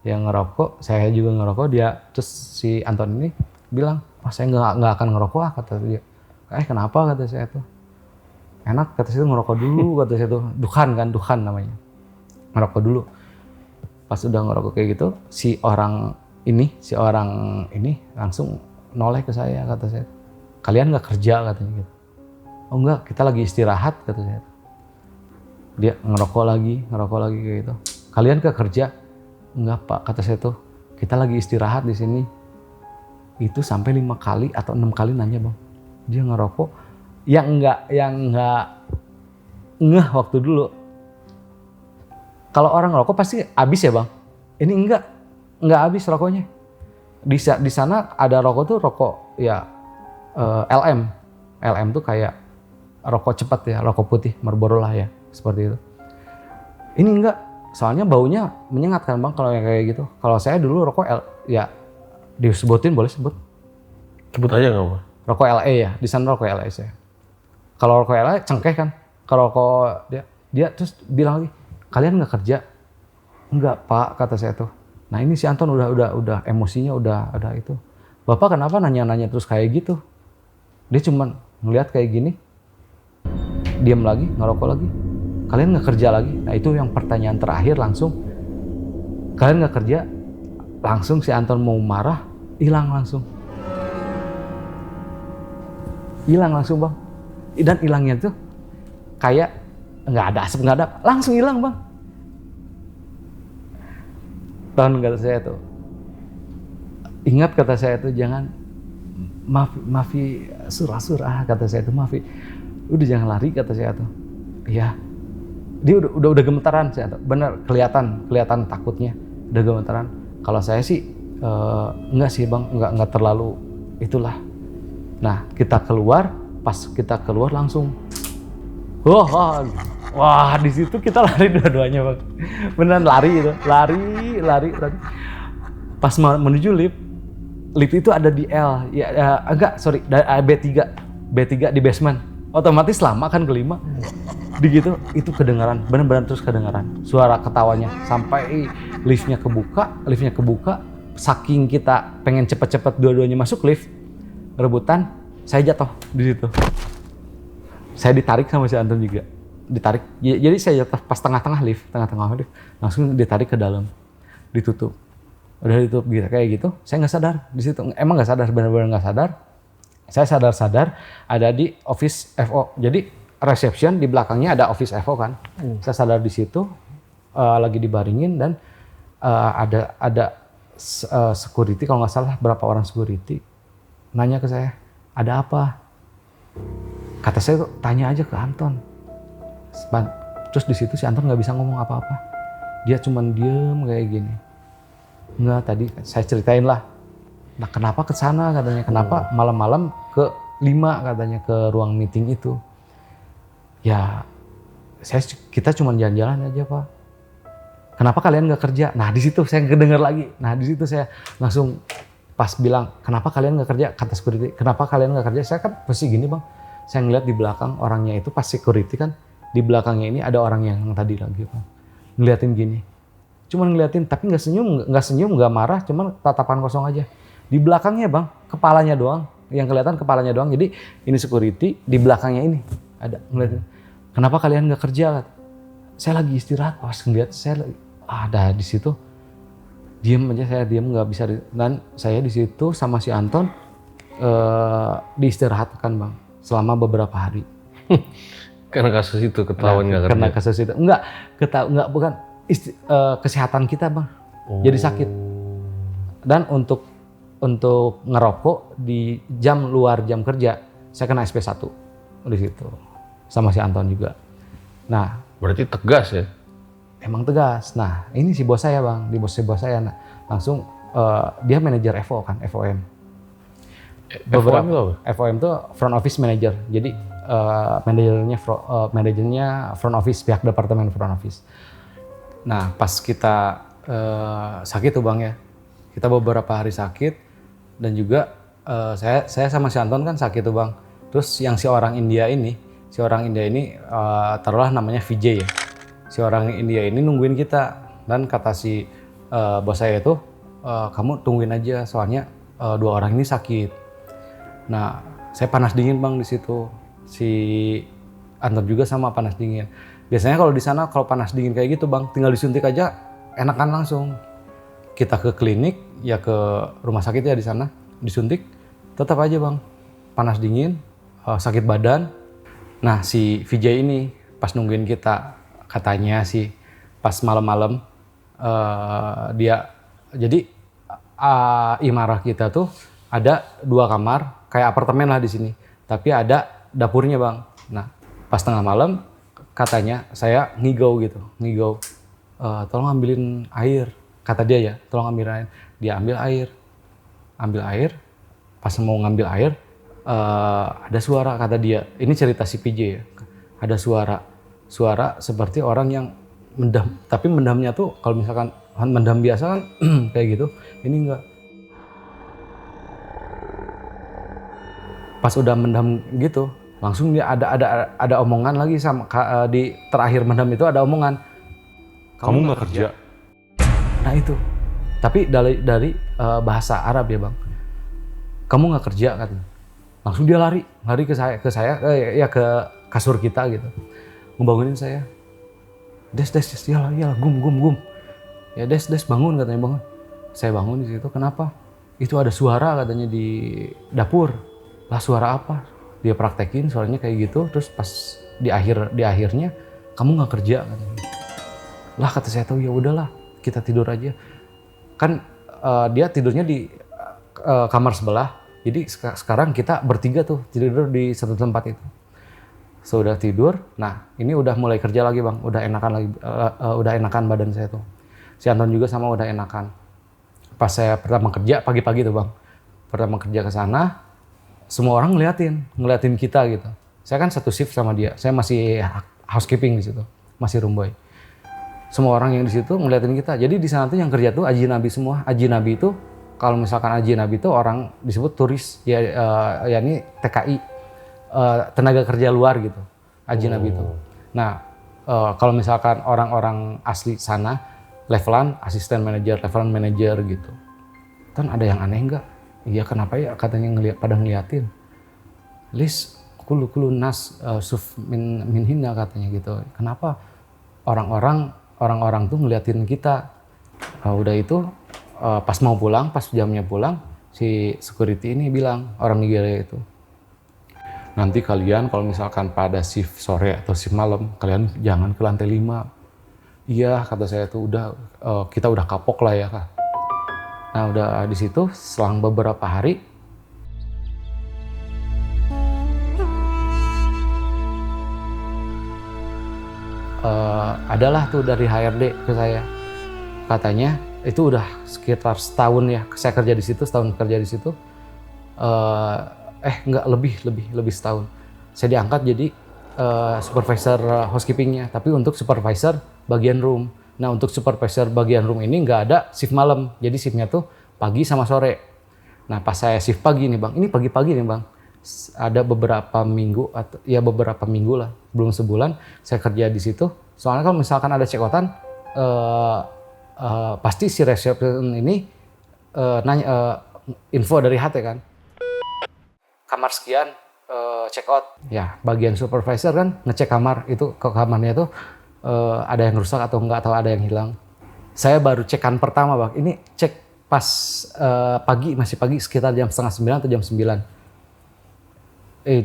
[SPEAKER 1] Dia ngerokok, saya juga ngerokok. Dia terus si Anton ini bilang, saya nggak akan ngerokok kata dia. Kenapa kata saya tuh? Enak kata saya tuh ngerokok dulu kata saya tuh. Duhan namanya. Ngerokok dulu. Pas udah ngerokok kayak gitu, si orang ini langsung noleh ke saya kata saya. Kalian nggak kerja katanya gitu. Oh enggak, kita lagi istirahat kata saya. Dia ngerokok lagi kayak gitu. Kalian nggak kerja? Enggak Pak kata saya tuh. Kita lagi istirahat di sini. Itu sampai 5 kali atau 6 kali nanya Bang. Dia ngerokok yang nggak ngeh waktu dulu. Kalau orang ngerokok pasti habis ya Bang. Ini enggak habis rokoknya. Di sana ada rokok tuh rokok ya LM. LM tuh kayak rokok cepat ya, rokok putih Marlboro lah ya, seperti itu. Ini enggak, soalnya baunya menyengat kan Bang kalau yang kayak gitu. Kalau saya dulu rokok ya disebutin boleh sebut.
[SPEAKER 2] Sebut aja nggak apa.
[SPEAKER 1] Rokok LE ya, di sana rokok LE saya. Kalau rokok LE cengkeh kan. Kalau rokok dia terus bilang lagi, kalian nggak kerja? Enggak Pak kata saya tuh. Nah ini si Anton udah emosinya udah itu. Bapak kenapa nanya-nanya terus kayak gitu? Dia cuman ngelihat kayak gini, diam lagi, ngerokok lagi. Kalian nggak kerja lagi? Nah itu yang pertanyaan terakhir langsung. Kalian nggak kerja? Langsung si Anton mau marah, hilang langsung. Hilang langsung Bang. Dan hilangnya tuh kayak nggak ada asap, nggak ada, langsung hilang Bang. Tahun kata saya tuh, ingat kata saya tuh jangan maafi surah kata saya tuh maafi, udah jangan lari kata saya tuh. Iya, dia udah gemetaran saya tuh, bener kelihatan takutnya, udah gemetaran. Kalau saya sih enggak sih Bang, enggak terlalu itulah. Nah kita keluar, pas kita keluar langsung, wah di situ kita lari dua-duanya Bang. Beneran lari itu, lari. Pas menuju lift itu ada di L, B3 di basement. Otomatis lama kan kelima. Di gitu itu kedengaran, bener-bener terus kedengaran suara ketawanya sampai liftnya kebuka. Saking kita pengen cepet-cepet dua-duanya masuk lift, rebutan, saya jatuh di situ. Saya ditarik sama si Anton juga. Ditarik. Jadi saya jatuh pas tengah-tengah lift, langsung ditarik ke dalam. Ditutup. Udah ditutup gitu kayak gitu. Saya nggak sadar di situ. Emang nggak sadar, benar-benar nggak sadar. Saya sadar ada di office FO. Jadi reception di belakangnya ada office FO kan. Saya sadar di situ lagi dibaringin dan ada security, kalau nggak salah berapa orang security nanya ke saya, ada apa? Kata saya, tanya aja ke Anton. Terus di situ si Anton nggak bisa ngomong apa-apa. Dia cuman diem kayak gini. Enggak, tadi saya ceritain lah. Nah kenapa ke sana katanya, kenapa malam-malam ke 5 katanya ke ruang meeting itu. Ya kita cuman jalan-jalan aja Pak. Kenapa kalian nggak kerja? Nah di situ saya kedengar lagi. Nah di situ saya langsung pas bilang, kenapa kalian nggak kerja? Kata security, kenapa kalian nggak kerja? Saya kan pasti gini Bang. Saya ngeliat di belakang orangnya itu pas security kan, di belakangnya ini ada orang yang tadi lagi Bang. Ngeliatin gini. Cuman ngeliatin tapi nggak senyum, nggak marah, cuman tatapan kosong aja. Di belakangnya Bang, kepalanya doang. Yang kelihatan kepalanya doang. Jadi ini security, di belakangnya ini ada ngeliatin. Kenapa kalian nggak kerja? Saya lagi istirahat, pas ngeliat saya ada di situ, diem aja, saya diem nggak bisa. Dan saya di situ sama si Anton diistirahatkan Bang selama beberapa hari.
[SPEAKER 2] Karena kasus itu ketahuan nggak kerja.
[SPEAKER 1] Karena kasus itu bukan kesehatan kita Bang. jadi sakit. Dan untuk ngerokok di luar jam kerja, saya kena SP1 di situ. Sama si Anton juga. Nah,
[SPEAKER 2] Berarti tegas ya?
[SPEAKER 1] emang tegas. Nah, ini si bos saya bang, di bos saya. Nah, langsung dia manajer FO kan, FOM.
[SPEAKER 2] FOM itu apa?
[SPEAKER 1] FOM itu front office manager. Jadi manajernya front office, pihak departemen front office. Nah, pas kita sakit tuh bang ya, kita beberapa hari sakit dan juga saya sama si Anton kan sakit tuh bang. Terus yang si orang India ini taruhlah namanya Vijay ya. Si orang India ini nungguin kita dan kata si bos saya itu kamu tungguin aja soalnya 2 orang ini sakit. Nah, saya panas dingin bang di situ. Si Anton juga sama panas dingin. Biasanya kalau di sana kalau panas dingin kayak gitu bang, tinggal disuntik aja enakan langsung. Kita ke klinik ya ke rumah sakit ya di sana disuntik tetap aja bang panas dingin, sakit badan. Nah si Vijay ini pas nungguin kita katanya sih pas malam-malam dia jadi imarah kita tuh ada 2 kamar kayak apartemen lah di sini tapi ada dapurnya bang. Nah pas tengah malam katanya saya ngigau tolong ambilin air kata dia ya, tolong ambil air. Dia ambil air pas mau ngambil air ada suara kata dia, ini cerita si PJ ya, ada suara seperti orang yang mendam, tapi mendamnya tuh kalau misalkan mendam biasa kan kayak gitu, ini enggak. Pas udah mendam gitu langsung dia ada omongan lagi sama di terakhir mendam itu ada omongan,
[SPEAKER 2] Kamu nggak kerja?
[SPEAKER 1] Nah itu, tapi dari bahasa Arab ya bang, kamu nggak kerja katanya. Langsung dia lari ke saya ya ke kasur kita gitu, ngebangunin saya. Des iyalah gum. Ya des bangun katanya bangun. Saya bangun di situ, kenapa? Itu ada suara katanya di dapur. Lah suara apa? Dia praktekin suaranya kayak gitu, terus pas di akhirnya kamu nggak kerja katanya. Lah kata saya tuh ya udahlah kita tidur aja. Kan dia tidurnya di kamar sebelah. Jadi sekarang kita bertiga tuh tidur di satu tempat itu. Sudah tidur, nah ini udah mulai kerja lagi bang, udah enakan badan saya tuh. Si Anton juga sama udah enakan. Pas saya pertama kerja pagi-pagi tuh bang, pertama kerja ke sana, semua orang ngeliatin kita gitu. Saya kan satu shift sama dia, saya masih housekeeping di situ, masih room boy. Semua orang yang di situ ngeliatin kita. Jadi di sana tuh yang kerja tuh ajinabi semua. Ajinabi itu kalau misalkan ajinabi itu orang disebut turis ya, yakni TKI, tenaga kerja luar gitu. Ajinabi itu. Nah, kalau misalkan orang-orang asli sana levelan asisten manajer, levelan manajer gitu. Kan ada yang aneh enggak? Iya kenapa ya katanya pada ngeliatin. Lis kulu nas suf min hina katanya gitu. Kenapa orang-orang tuh ngeliatin kita? Udah itu pas mau pulang, pas jamnya pulang, si security ini bilang, orang Nigeria itu, nanti kalian kalau misalkan pada shift sore atau shift malam, kalian jangan ke lantai 5. Iya kata saya tuh udah kita udah kapok lah ya kak. Nah udah di situ selang beberapa hari adalah tuh dari HRD ke saya, katanya itu udah sekitar setahun ya saya kerja di situ, setahun kerja di situ, enggak lebih setahun. Saya diangkat jadi supervisor housekeepingnya, tapi untuk supervisor bagian room. Nah untuk supervisor bagian room ini nggak ada shift malam, jadi shiftnya tuh pagi sama sore. Nah pas saya shift pagi nih bang, ini pagi-pagi nih bang, ada beberapa minggu lah, belum sebulan saya kerja di situ. Soalnya kalau misalkan ada check-outan, pasti si resepsionis ini nanya info dari HT kan, kamar sekian check out. Ya bagian supervisor kan ngecek kamar itu, ke kamarnya itu ada yang rusak atau enggak, atau ada yang hilang. Saya baru cekan pertama bang, ini cek pas masih pagi sekitar jam 8:30 atau jam 9.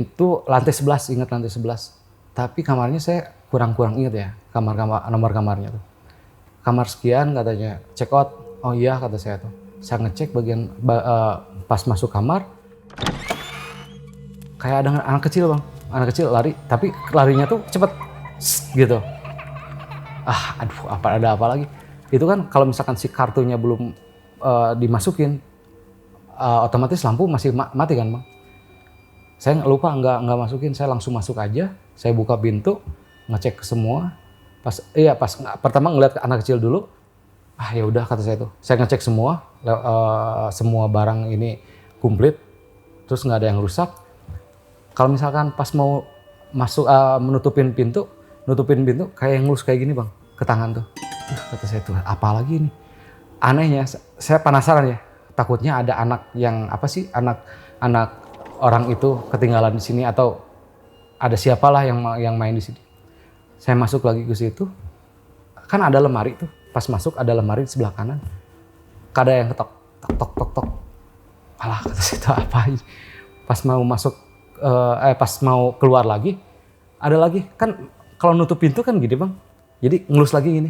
[SPEAKER 1] Itu lantai 11, ingat lantai 11. Tapi kamarnya saya kurang ingat ya, nomor kamarnya tuh. kamar sekian katanya, check out. Oh iya kata saya tuh. Saya ngecek pas masuk kamar, kayak ada anak kecil bang, anak kecil lari, tapi larinya tuh cepet, gitu. Aduh, ada apa lagi? Itu kan kalau misalkan si kartunya belum dimasukin, otomatis lampu masih mati kan bang. Saya lupa nggak masukin, saya langsung masuk aja, saya buka pintu, ngecek ke semua. Pas pertama ngeliat anak kecil dulu, ya udah kata saya tuh, saya ngecek semua, semua barang ini komplit, terus nggak ada yang rusak. Kalau misalkan pas mau masuk nutupin pintu kayak yang ngelus kayak gini bang, ke tangan tuh. Kata saya tuh, apa lagi ini? Anehnya, saya penasaran ya, takutnya ada anak yang anak orang itu ketinggalan di sini atau ada siapalah yang main di sini. Saya masuk lagi ke situ, kan ada lemari tuh. Pas masuk ada lemari di sebelah kanan. Ada yang ketok, tok. Alah kata saya itu apa ini? Pas mau masuk, pas mau keluar lagi, ada lagi. Kan kalau nutup pintu kan gini bang. Jadi ngelus lagi gini.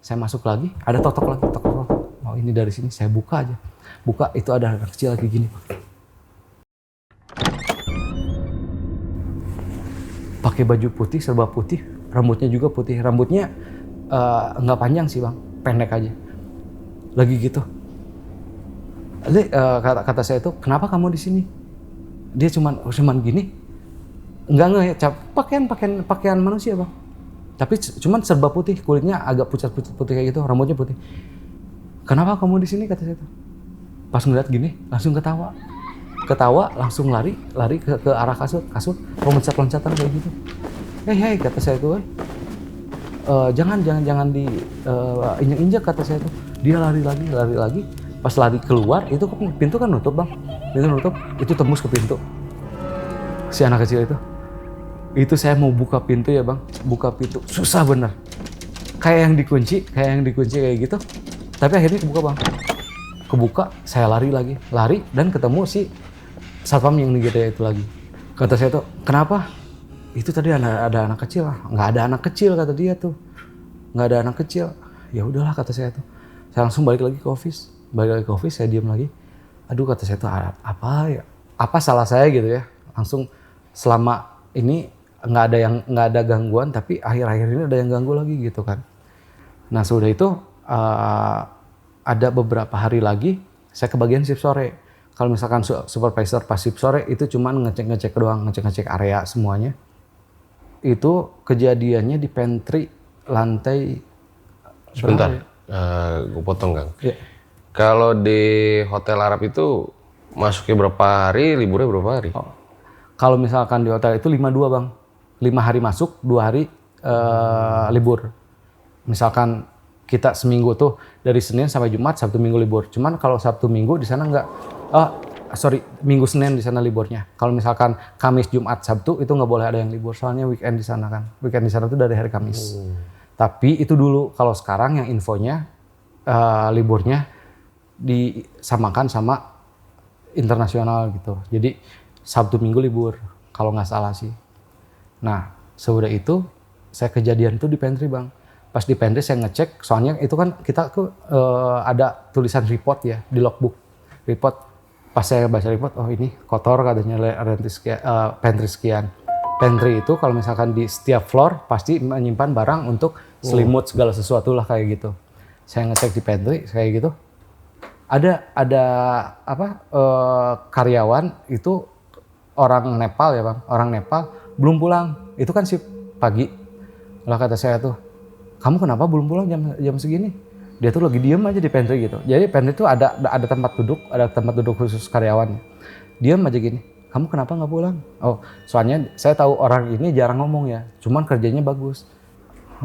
[SPEAKER 1] Saya masuk lagi, ada tok lagi, tok. Oh ini dari sini, saya buka aja. Buka, itu ada anak kecil lagi gini bang. Pakai baju putih, serba putih, rambutnya juga putih. Rambutnya nggak panjang sih bang, pendek aja. Lagi gitu. Jadi kata saya itu, kenapa kamu di sini? Dia cuman gini, nggak ya, pakaian manusia bang. Tapi cuman serba putih, kulitnya agak pucat putih kayak gitu, rambutnya putih. Kenapa kamu di sini kata saya itu? Pas ngeliat gini, langsung ketawa langsung lari ke arah kasur loncat-loncatan kayak gitu. Hei kata saya tuh, jangan di injak kata saya tuh. Dia lari lagi. Pas lari keluar itu pintu kan nutup bang, itu tembus ke pintu. Si anak kecil itu saya mau buka pintu ya bang, susah bener. Kayak yang dikunci kayak gitu. Tapi akhirnya kebuka, saya lari dan ketemu si satpam yang digede itu lagi. Kata saya tuh, kenapa? Itu tadi ada anak kecil. Nggak ada anak kecil kata dia tuh. Nggak ada anak kecil. Ya udahlah kata saya tuh. Saya langsung balik lagi ke office, saya diam lagi. Aduh kata saya tuh, apa ya? Apa salah saya gitu ya? Langsung selama ini nggak ada gangguan, tapi akhir-akhir ini ada yang ganggu lagi gitu kan. Nah sudah itu ada beberapa hari lagi saya kebagian shift sore. Kalau misalkan supervisor pas shift sore itu cuman ngecek doang, ngecek area semuanya. Itu kejadiannya di pantry lantai.
[SPEAKER 2] Sebentar, gue potong Kang.
[SPEAKER 1] Ya.
[SPEAKER 2] Kalau di Hotel Arab itu masuknya berapa hari, liburnya berapa hari?
[SPEAKER 1] Kalau misalkan di hotel itu 5-2 bang, 5 hari masuk, 2 hari libur. Misalkan kita seminggu tuh dari Senin sampai Jumat, Sabtu Minggu libur. Cuman kalau Sabtu Minggu di sana Minggu Senin di sana liburnya. Kalau misalkan Kamis, Jumat, Sabtu itu nggak boleh ada yang libur, soalnya weekend di sana kan. Weekend di sana tuh dari hari Kamis. Tapi itu dulu. Kalau sekarang yang infonya liburnya disamakan sama internasional gitu. Jadi Sabtu Minggu libur kalau nggak salah sih. Nah sudah itu saya kejadian tuh di pantry bang. Pas di pantry saya ngecek, soalnya itu kan kita ada tulisan report ya di logbook report. Pas saya baca report, oh ini kotor katanya pantry sekian. Pantry itu kalau misalkan di setiap floor pasti menyimpan barang untuk selimut segala sesuatu lah kayak gitu. Saya ngecek di pantry kayak gitu. Ada karyawan itu orang Nepal ya bang, orang Nepal belum pulang. Itu kan shift pagi. Lah kata saya tuh, kamu kenapa belum pulang jam segini? Dia tuh lagi diem aja di pantry gitu. Jadi pantry itu ada tempat duduk khusus karyawan. Diem aja gini. Kamu kenapa nggak pulang? Oh, soalnya saya tahu orang ini jarang ngomong ya. Cuman kerjanya bagus.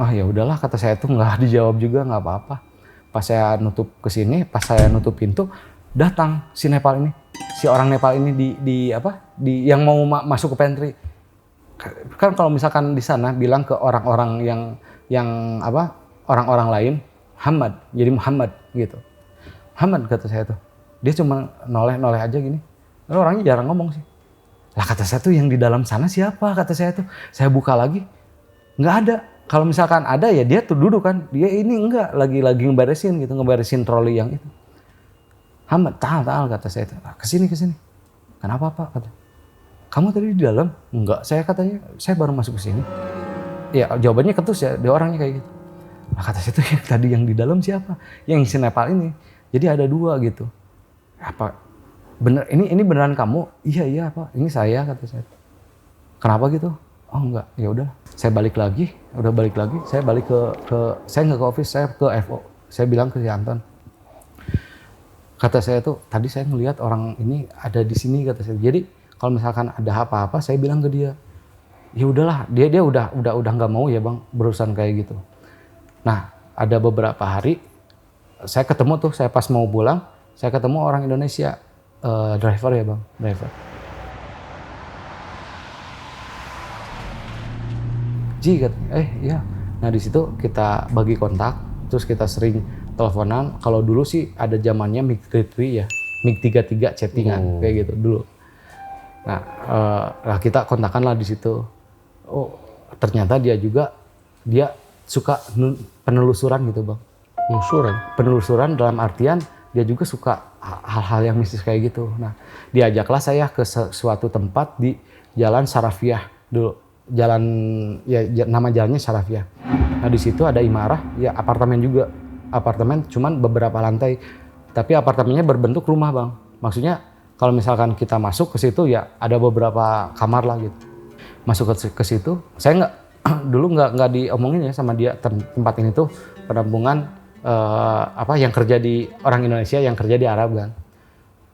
[SPEAKER 1] Ya udahlah kata saya tuh, nggak dijawab juga nggak apa-apa. Pas saya nutup ke sini, pas saya nutup pintu, datang si Nepal ini, si orang Nepal ini di yang mau masuk ke pantry. Kan kalau misalkan di sana bilang ke orang-orang yang orang-orang lain Muhammad, jadi Muhammad gitu. Muhammad kata saya tuh. Dia cuma noleh aja gini. Lalu orangnya jarang ngomong sih. Lah kata saya tuh, yang di dalam sana siapa kata saya tuh. Saya buka lagi, nggak ada. Kalau misalkan ada ya dia tuh duduk kan, dia ini enggak lagi ngeberesin troli yang itu. Hamad, tahan kata saya, kesini. Kenapa Pak? Kata. Kamu tadi di dalam? Enggak, saya katanya, saya baru masuk ke sini. Ya jawabannya ketus ya, dia orangnya kayak gitu. Nah kata saya tuh yang tadi yang di dalam siapa? Yang isi Nepal ini. Jadi ada 2 gitu. Apa bener ini beneran kamu? Iya Pak, ini saya kata saya. Kenapa gitu? Oh enggak, ya udah. Saya balik lagi, saya balik saya nggak ke office, saya ke FO. Saya bilang ke si Anton. Kata saya tuh, tadi saya ngelihat orang ini ada di sini kata saya. Jadi kalau misalkan ada apa-apa, saya bilang ke dia. Ya udahlah, dia udah nggak mau ya bang berurusan kayak gitu. Nah ada beberapa hari saya ketemu tuh, saya pas mau pulang, saya ketemu orang Indonesia, driver ya bang, driver. Ji katanya, iya. Nah di situ kita bagi kontak, terus kita sering teleponan. Kalau dulu sih ada zamannya MiG-33 ya, MiG-33 chattingan kayak gitu dulu. Nah, kita kontakan lah di situ. Oh, ternyata dia suka penelusuran gitu bang. Penelusuran dalam artian dia juga suka hal-hal yang mistis kayak gitu. Nah, diajaklah saya ke suatu tempat di Jalan Sarafiah dulu. Nama jalannya Sarafiah. Nah, di situ ada imarah, ya apartemen juga. Apartemen cuman beberapa lantai. Tapi apartemennya berbentuk rumah, Bang. Maksudnya kalau misalkan kita masuk ke situ ya ada beberapa kamar lah gitu. Masuk ke situ, saya dulu nggak diomongin ya sama dia, tempat ini tuh penampungan yang kerja di orang Indonesia yang kerja di Arab kan.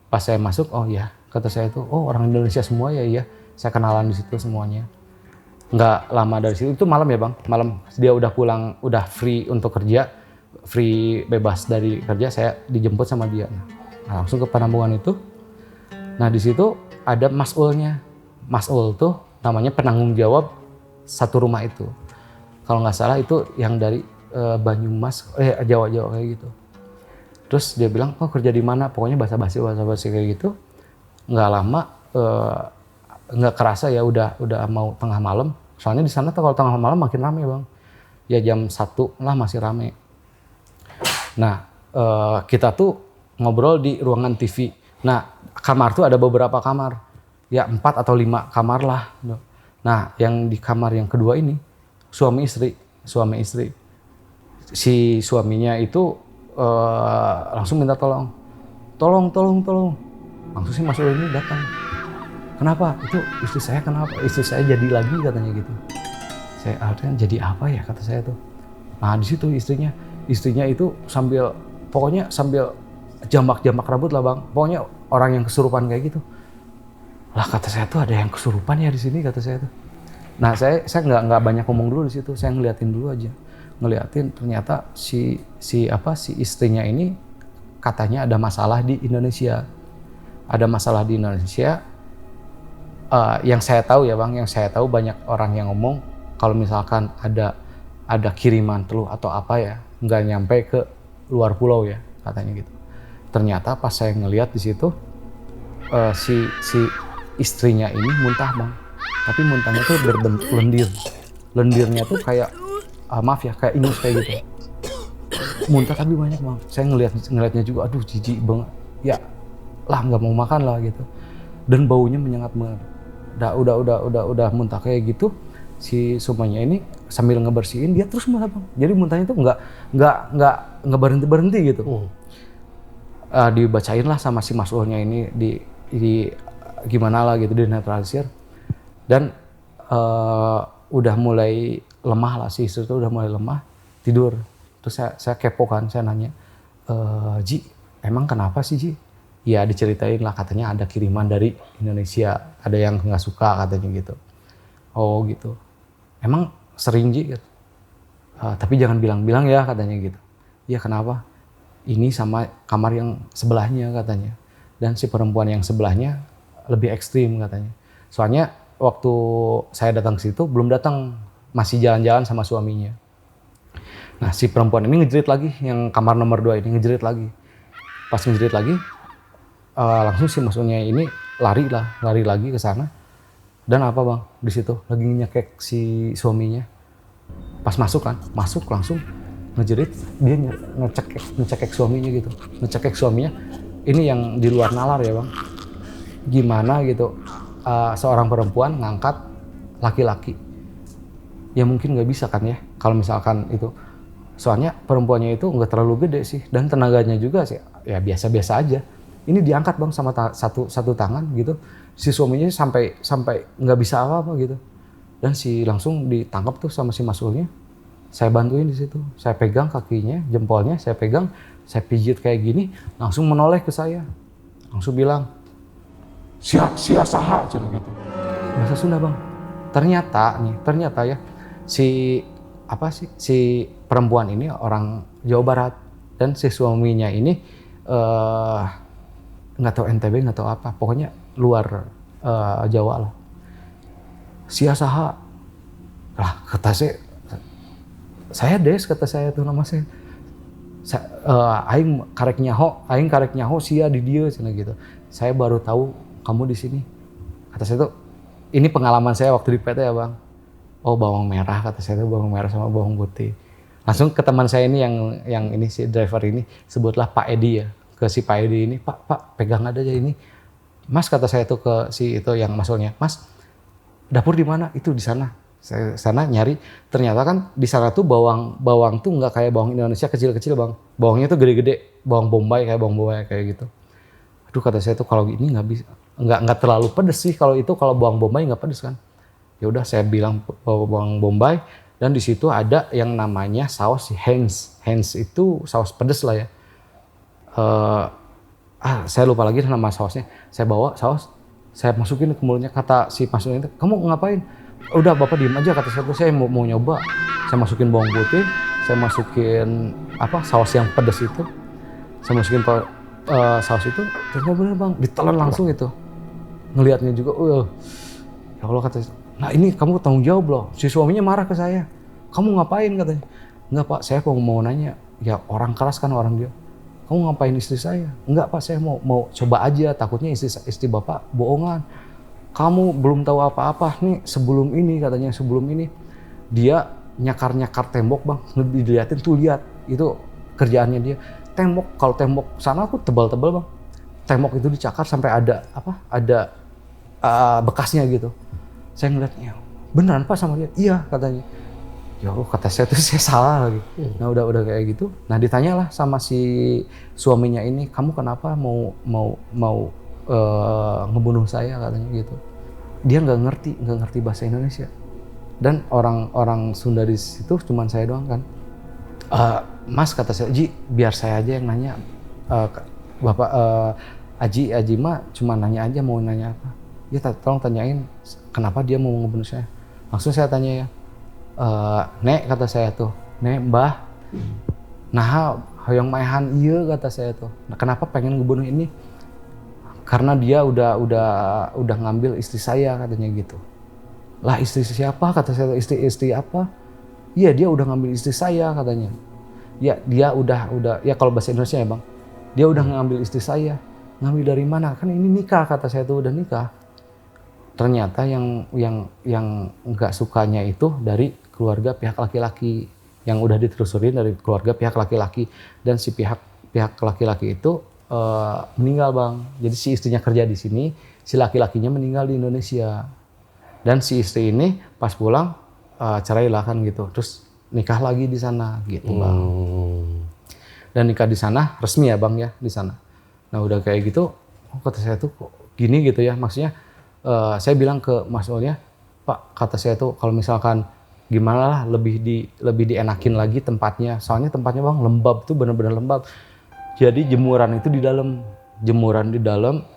[SPEAKER 1] Pas saya masuk, oh ya, kata saya tuh, oh orang Indonesia semua ya, iya. Saya kenalan di situ semuanya. Nggak lama dari situ, itu malam ya bang, malam dia udah pulang, udah free untuk kerja, free bebas dari kerja, saya dijemput sama dia. Nah, langsung ke penampungan itu. Nah di situ ada mas'ulnya. Mas'ul tuh namanya penanggung jawab satu rumah itu. Kalau nggak salah itu yang dari Banyumas, Jawa-Jawa kayak gitu. Terus dia bilang, oh kerja di mana? Pokoknya basa-basi kayak gitu. Nggak lama, nggak kerasa ya udah mau tengah malam. Soalnya di sana tuh kalau tengah malam makin rame bang. Ya jam 1 lah masih rame. Nah kita tuh ngobrol di ruangan TV. Nah kamar tuh ada beberapa kamar. Ya 4 atau 5 kamar lah. Nah yang di kamar yang kedua ini suami istri. Si suaminya itu langsung minta tolong. Langsung si Mas Ul ini datang. Kenapa? Itu istri saya kenapa? Istri saya jadi lagi katanya gitu. Saya artinya jadi apa ya kata saya tuh. Nah di situ istrinya itu sambil jambak rambut lah bang. Pokoknya orang yang kesurupan kayak gitu. Lah kata saya tuh ada yang kesurupan ya di sini kata saya tuh. Nah saya nggak banyak ngomong dulu di situ. Saya ngeliatin dulu aja. Ngeliatin ternyata si istrinya ini katanya ada masalah di Indonesia. Ada masalah di Indonesia. Yang saya tahu ya bang, banyak orang yang ngomong kalau misalkan ada kiriman telur atau apa ya, nggak nyampe ke luar pulau ya katanya gitu. Ternyata pas saya ngelihat di situ si istrinya ini muntah bang, tapi muntahnya tuh berbentuk lendir. Lendirnya tuh kayak kayak ingus kayak gitu. Muntah tapi banyak bang. Saya ngelihatnya juga, aduh jijik banget. Ya lah nggak mau makan lah gitu. Dan baunya menyengat banget. Udah muntah kayak gitu, si suaminya ini sambil ngebersihin dia terus muntah bang. Jadi muntahnya tuh nggak berhenti gitu. Dibacain lah sama si mas'ulnya ini di gimana lah gitu, dinetralisir. Dan udah mulai lemah lah, si istri itu udah mulai lemah, tidur. Terus saya kepo kan, saya nanya, Ji, emang kenapa sih Ji? Ya diceritain lah katanya ada kiriman dari Indonesia, ada yang nggak suka katanya gitu. Oh gitu. Emang sering Ji? Tapi jangan bilang-bilang ya katanya gitu. Iya kenapa? Ini sama kamar yang sebelahnya katanya. Dan si perempuan yang sebelahnya lebih ekstrim katanya. Soalnya waktu saya datang ke situ belum datang, masih jalan-jalan sama suaminya. Nah si perempuan ini ngejerit lagi, yang kamar nomor 2 ini ngejerit lagi. Pas ngejerit lagi, langsung si masuknya ini lari lagi ke sana. Dan apa bang, di situ lagi nyekek si suaminya. Pas masuk langsung ngejerit, dia ngecek suaminya gitu, ngecek suaminya. Ini yang di luar nalar ya bang, gimana gitu seorang perempuan ngangkat laki-laki, ya mungkin nggak bisa kan ya kalau misalkan itu, soalnya perempuannya itu nggak terlalu gede sih dan tenaganya juga sih ya biasa-biasa aja. Ini diangkat bang sama satu tangan gitu, si suaminya sampai nggak bisa apa-apa gitu, dan si langsung ditangkap tuh sama si masulnya. Saya bantuin di situ, saya pegang kakinya, jempolnya, saya pegang, saya pijit kayak gini, langsung menoleh ke saya, langsung bilang, sia saha, gitu. Bahasa Sunda bang. Ternyata ya, si perempuan ini orang Jawa Barat dan si suaminya ini nggak tahu NTB, nggak tahu apa, pokoknya luar Jawa lah. Sia saha, lah kata saya Des, kata saya tuh nama saya. Aing karek nyaho sia di dieu cenah gitu. Saya baru tahu kamu di sini. Kata saya tuh, ini pengalaman saya waktu di PT ya, Bang. Oh, bawang merah, kata saya tuh, bawang merah sama bawang putih. Langsung ke teman saya ini yang ini si driver ini, sebutlah Pak Edi ya. Ke si Pak Edi ini, Pak pegang aja ini. Mas, kata saya tuh ke si itu yang masulnya, Mas, dapur di mana? Itu di sana. Saya sana nyari, ternyata kan di sana tuh bawang tuh nggak kayak bawang Indonesia kecil-kecil bang, bawangnya tuh gede-gede, bawang bombay kayak gitu. Aduh, kata saya tuh kalau ini nggak bisa, nggak terlalu pedes sih kalau itu, kalau bawang bombay nggak pedes kan. Ya udah saya bilang bawang bombay, dan di situ ada yang namanya saus Heinz itu saus pedes lah ya. Saya lupa lagi nama sausnya. Saya bawa saus, saya masukin ke mulutnya, kata si masulnya itu, kamu ngapain? Udah bapak diem aja, kata saya mau nyoba. Saya masukin bawang putih, saya masukin saus yang pedas itu, saya masukin saus itu, ternyata bener bang, ditelan langsung itu. Ngelihatnya juga, ya Allah, kata saya, nah ini kamu tanggung jawab loh. Si suaminya marah ke saya, kamu ngapain, katanya. Enggak pak, saya mau nanya, ya orang keras kan orang dia. Kamu ngapain istri saya? Enggak pak, saya mau coba aja, takutnya istri bapak bohongan. Kamu belum tahu apa-apa nih sebelum ini, katanya sebelum ini dia nyakar tembok bang, dilihatin tuh, lihat itu kerjaannya dia. Kalau tembok sana aku tebal-tebal bang, tembok itu dicakar sampai ada bekasnya gitu. Saya ngeliatnya, beneran pak sama dia? Iya, katanya. Ya Allah, kata saya tuh saya salah lagi. Nah udah kayak gitu, nah ditanyalah sama si suaminya ini, kamu kenapa mau ngebunuh saya, katanya gitu. Dia nggak ngerti bahasa Indonesia, dan orang Sunda di situ cuman saya doang kan. Mas, kata saya, Ji, biar saya aja yang nanya. Bapak Aji mah cuma nanya aja, mau nanya apa? Ya tolong tanyain kenapa dia mau ngebunuh saya. Langsung saya tanya ya, Nek, kata saya tuh, Nek, Mbah, nah hoyong maehan iya, kata saya tuh. Nah, kenapa pengen ngebunuh ini? Karena dia udah ngambil istri saya, katanya gitu. Lah istri siapa, kata saya, istri apa? Iya, dia udah ngambil istri saya, katanya. Ya dia udah ya kalau bahasa Indonesia ya bang, dia udah ngambil istri saya. Ngambil dari mana? Kan ini nikah, kata saya tuh, udah nikah. Ternyata yang nggak sukanya itu dari keluarga pihak laki-laki, yang udah ditelusurin dari keluarga pihak laki-laki, dan si pihak laki-laki itu meninggal bang. Jadi si istrinya kerja di sini, si laki-lakinya meninggal di Indonesia, dan si istri ini pas pulang cerai lah kan gitu, terus nikah lagi di sana gitu bang. Dan nikah di sana resmi ya bang ya, di sana. Nah udah kayak gitu, kata saya tuh kok gini gitu ya, maksudnya saya bilang ke masulnya, Pak, kata saya tuh kalau misalkan gimana lah lebih dienakin lagi tempatnya, soalnya tempatnya bang lembab tuh, bener-bener lembab. Jadi jemuran itu di dalam,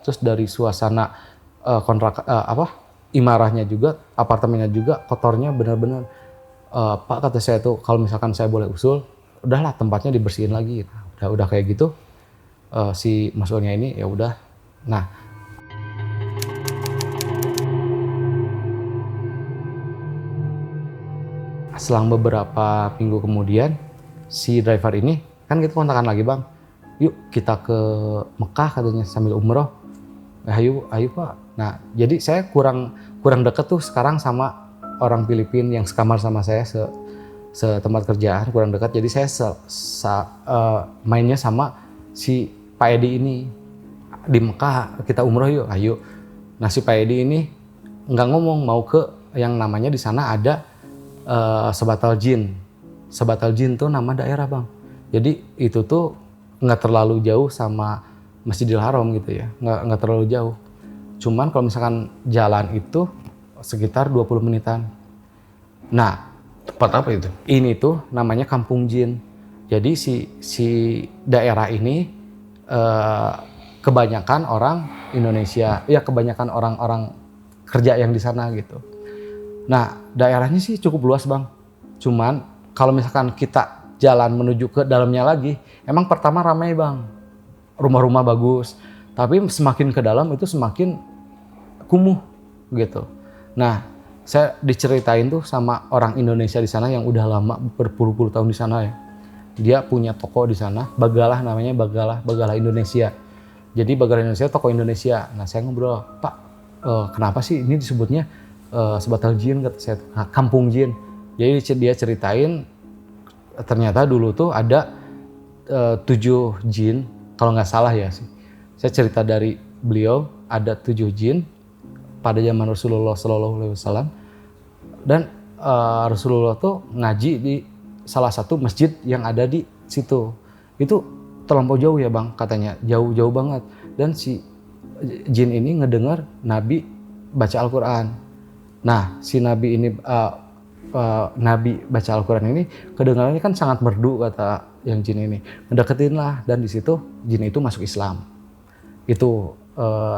[SPEAKER 1] terus dari suasana imarahnya juga, apartemennya juga kotornya bener-bener. Pak, kata saya tuh kalau misalkan saya boleh usul, udahlah tempatnya dibersihin lagi. Udah kayak gitu, si masulnya ini ya udah. Nah, selang beberapa minggu kemudian, si driver ini kan kita kontakan lagi bang, yuk kita ke Mekah, katanya sambil umroh. Ayo pak. Nah jadi saya kurang deket tuh sekarang sama orang Filipina yang sekamar sama saya setempat kerjaan kurang dekat. Jadi saya mainnya sama si Pak Edi ini di Mekah, kita umroh yuk, ayo. Nah si Pak Edi ini nggak ngomong, mau ke yang namanya di sana ada Sebatal Jin. Sebatal Jin tuh nama daerah bang. Jadi itu tuh nggak terlalu jauh sama Masjidil Haram gitu ya, nggak terlalu jauh. Cuman kalau misalkan jalan itu sekitar 20 menitan. Nah
[SPEAKER 2] Tempat apa itu?
[SPEAKER 1] ini tuh namanya Kampung Jin. Jadi si daerah ini kebanyakan orang Indonesia, ya kebanyakan orang-orang kerja yang di sana gitu. Nah daerahnya sih cukup luas bang. Cuman kalau misalkan kita jalan menuju ke dalamnya lagi, emang pertama ramai bang, rumah-rumah bagus. Tapi semakin ke dalam itu semakin kumuh gitu. Nah saya diceritain tuh sama orang Indonesia di sana yang udah lama berpuluh-puluh tahun di sana ya. Dia punya toko di sana, Bagalah namanya, Bagalah Indonesia. Jadi Bagalah Indonesia toko Indonesia. Nah saya ngobrol, Pak, kenapa sih ini disebutnya Sebatal Jin, kata saya, Kampung Jin. Jadi dia ceritain ternyata dulu tuh ada 7 jin, kalau nggak salah ya sih. Saya cerita dari beliau ada 7 jin pada zaman Rasulullah SAW, dan Rasulullah tuh ngaji di salah satu masjid yang ada di situ. Itu terlampau jauh ya bang, katanya jauh banget. Dan si jin ini ngedengar Nabi baca Al-Quran. Nah si Nabi ini Nabi baca Al-Quran ini kedengarannya kan sangat merdu, kata yang jin ini. Mendeketin lah, dan di situ jin itu masuk Islam. Itu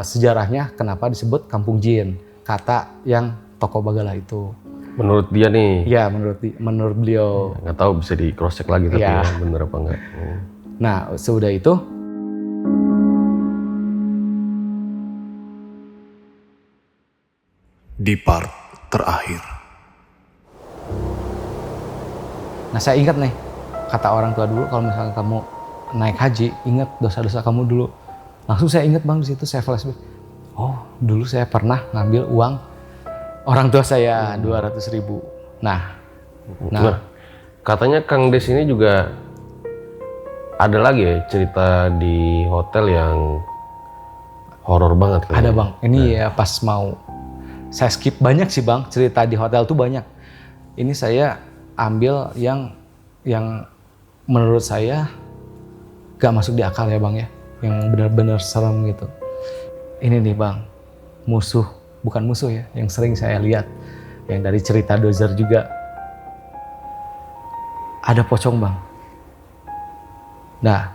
[SPEAKER 1] sejarahnya kenapa disebut Kampung Jin, kata yang tokoh Bagalah itu.
[SPEAKER 2] Menurut dia nih?
[SPEAKER 1] Ya menurut beliau.
[SPEAKER 2] Nggak tahu, bisa di cross check lagi tapi ya bener apa enggak.
[SPEAKER 1] Nah sudah itu
[SPEAKER 3] di part terakhir.
[SPEAKER 1] Nah saya ingat nih, kata orang tua dulu, kalau misalnya kamu naik haji, ingat dosa-dosa kamu dulu. Langsung saya ingat bang, di situ saya flashback. Oh dulu saya pernah ngambil uang orang tua saya 200.000. Nah
[SPEAKER 2] katanya Kang Des ini juga ada lagi ya cerita di hotel yang horor banget kayaknya.
[SPEAKER 1] Ada bang, ini ya pas mau saya skip banyak sih bang, cerita di hotel tuh banyak. Ini saya ambil yang menurut saya gak masuk di akal ya bang ya, yang benar-benar serem gitu. Ini nih bang, bukan musuh ya, yang sering saya lihat, yang dari cerita Dozer juga. Ada pocong bang. Nah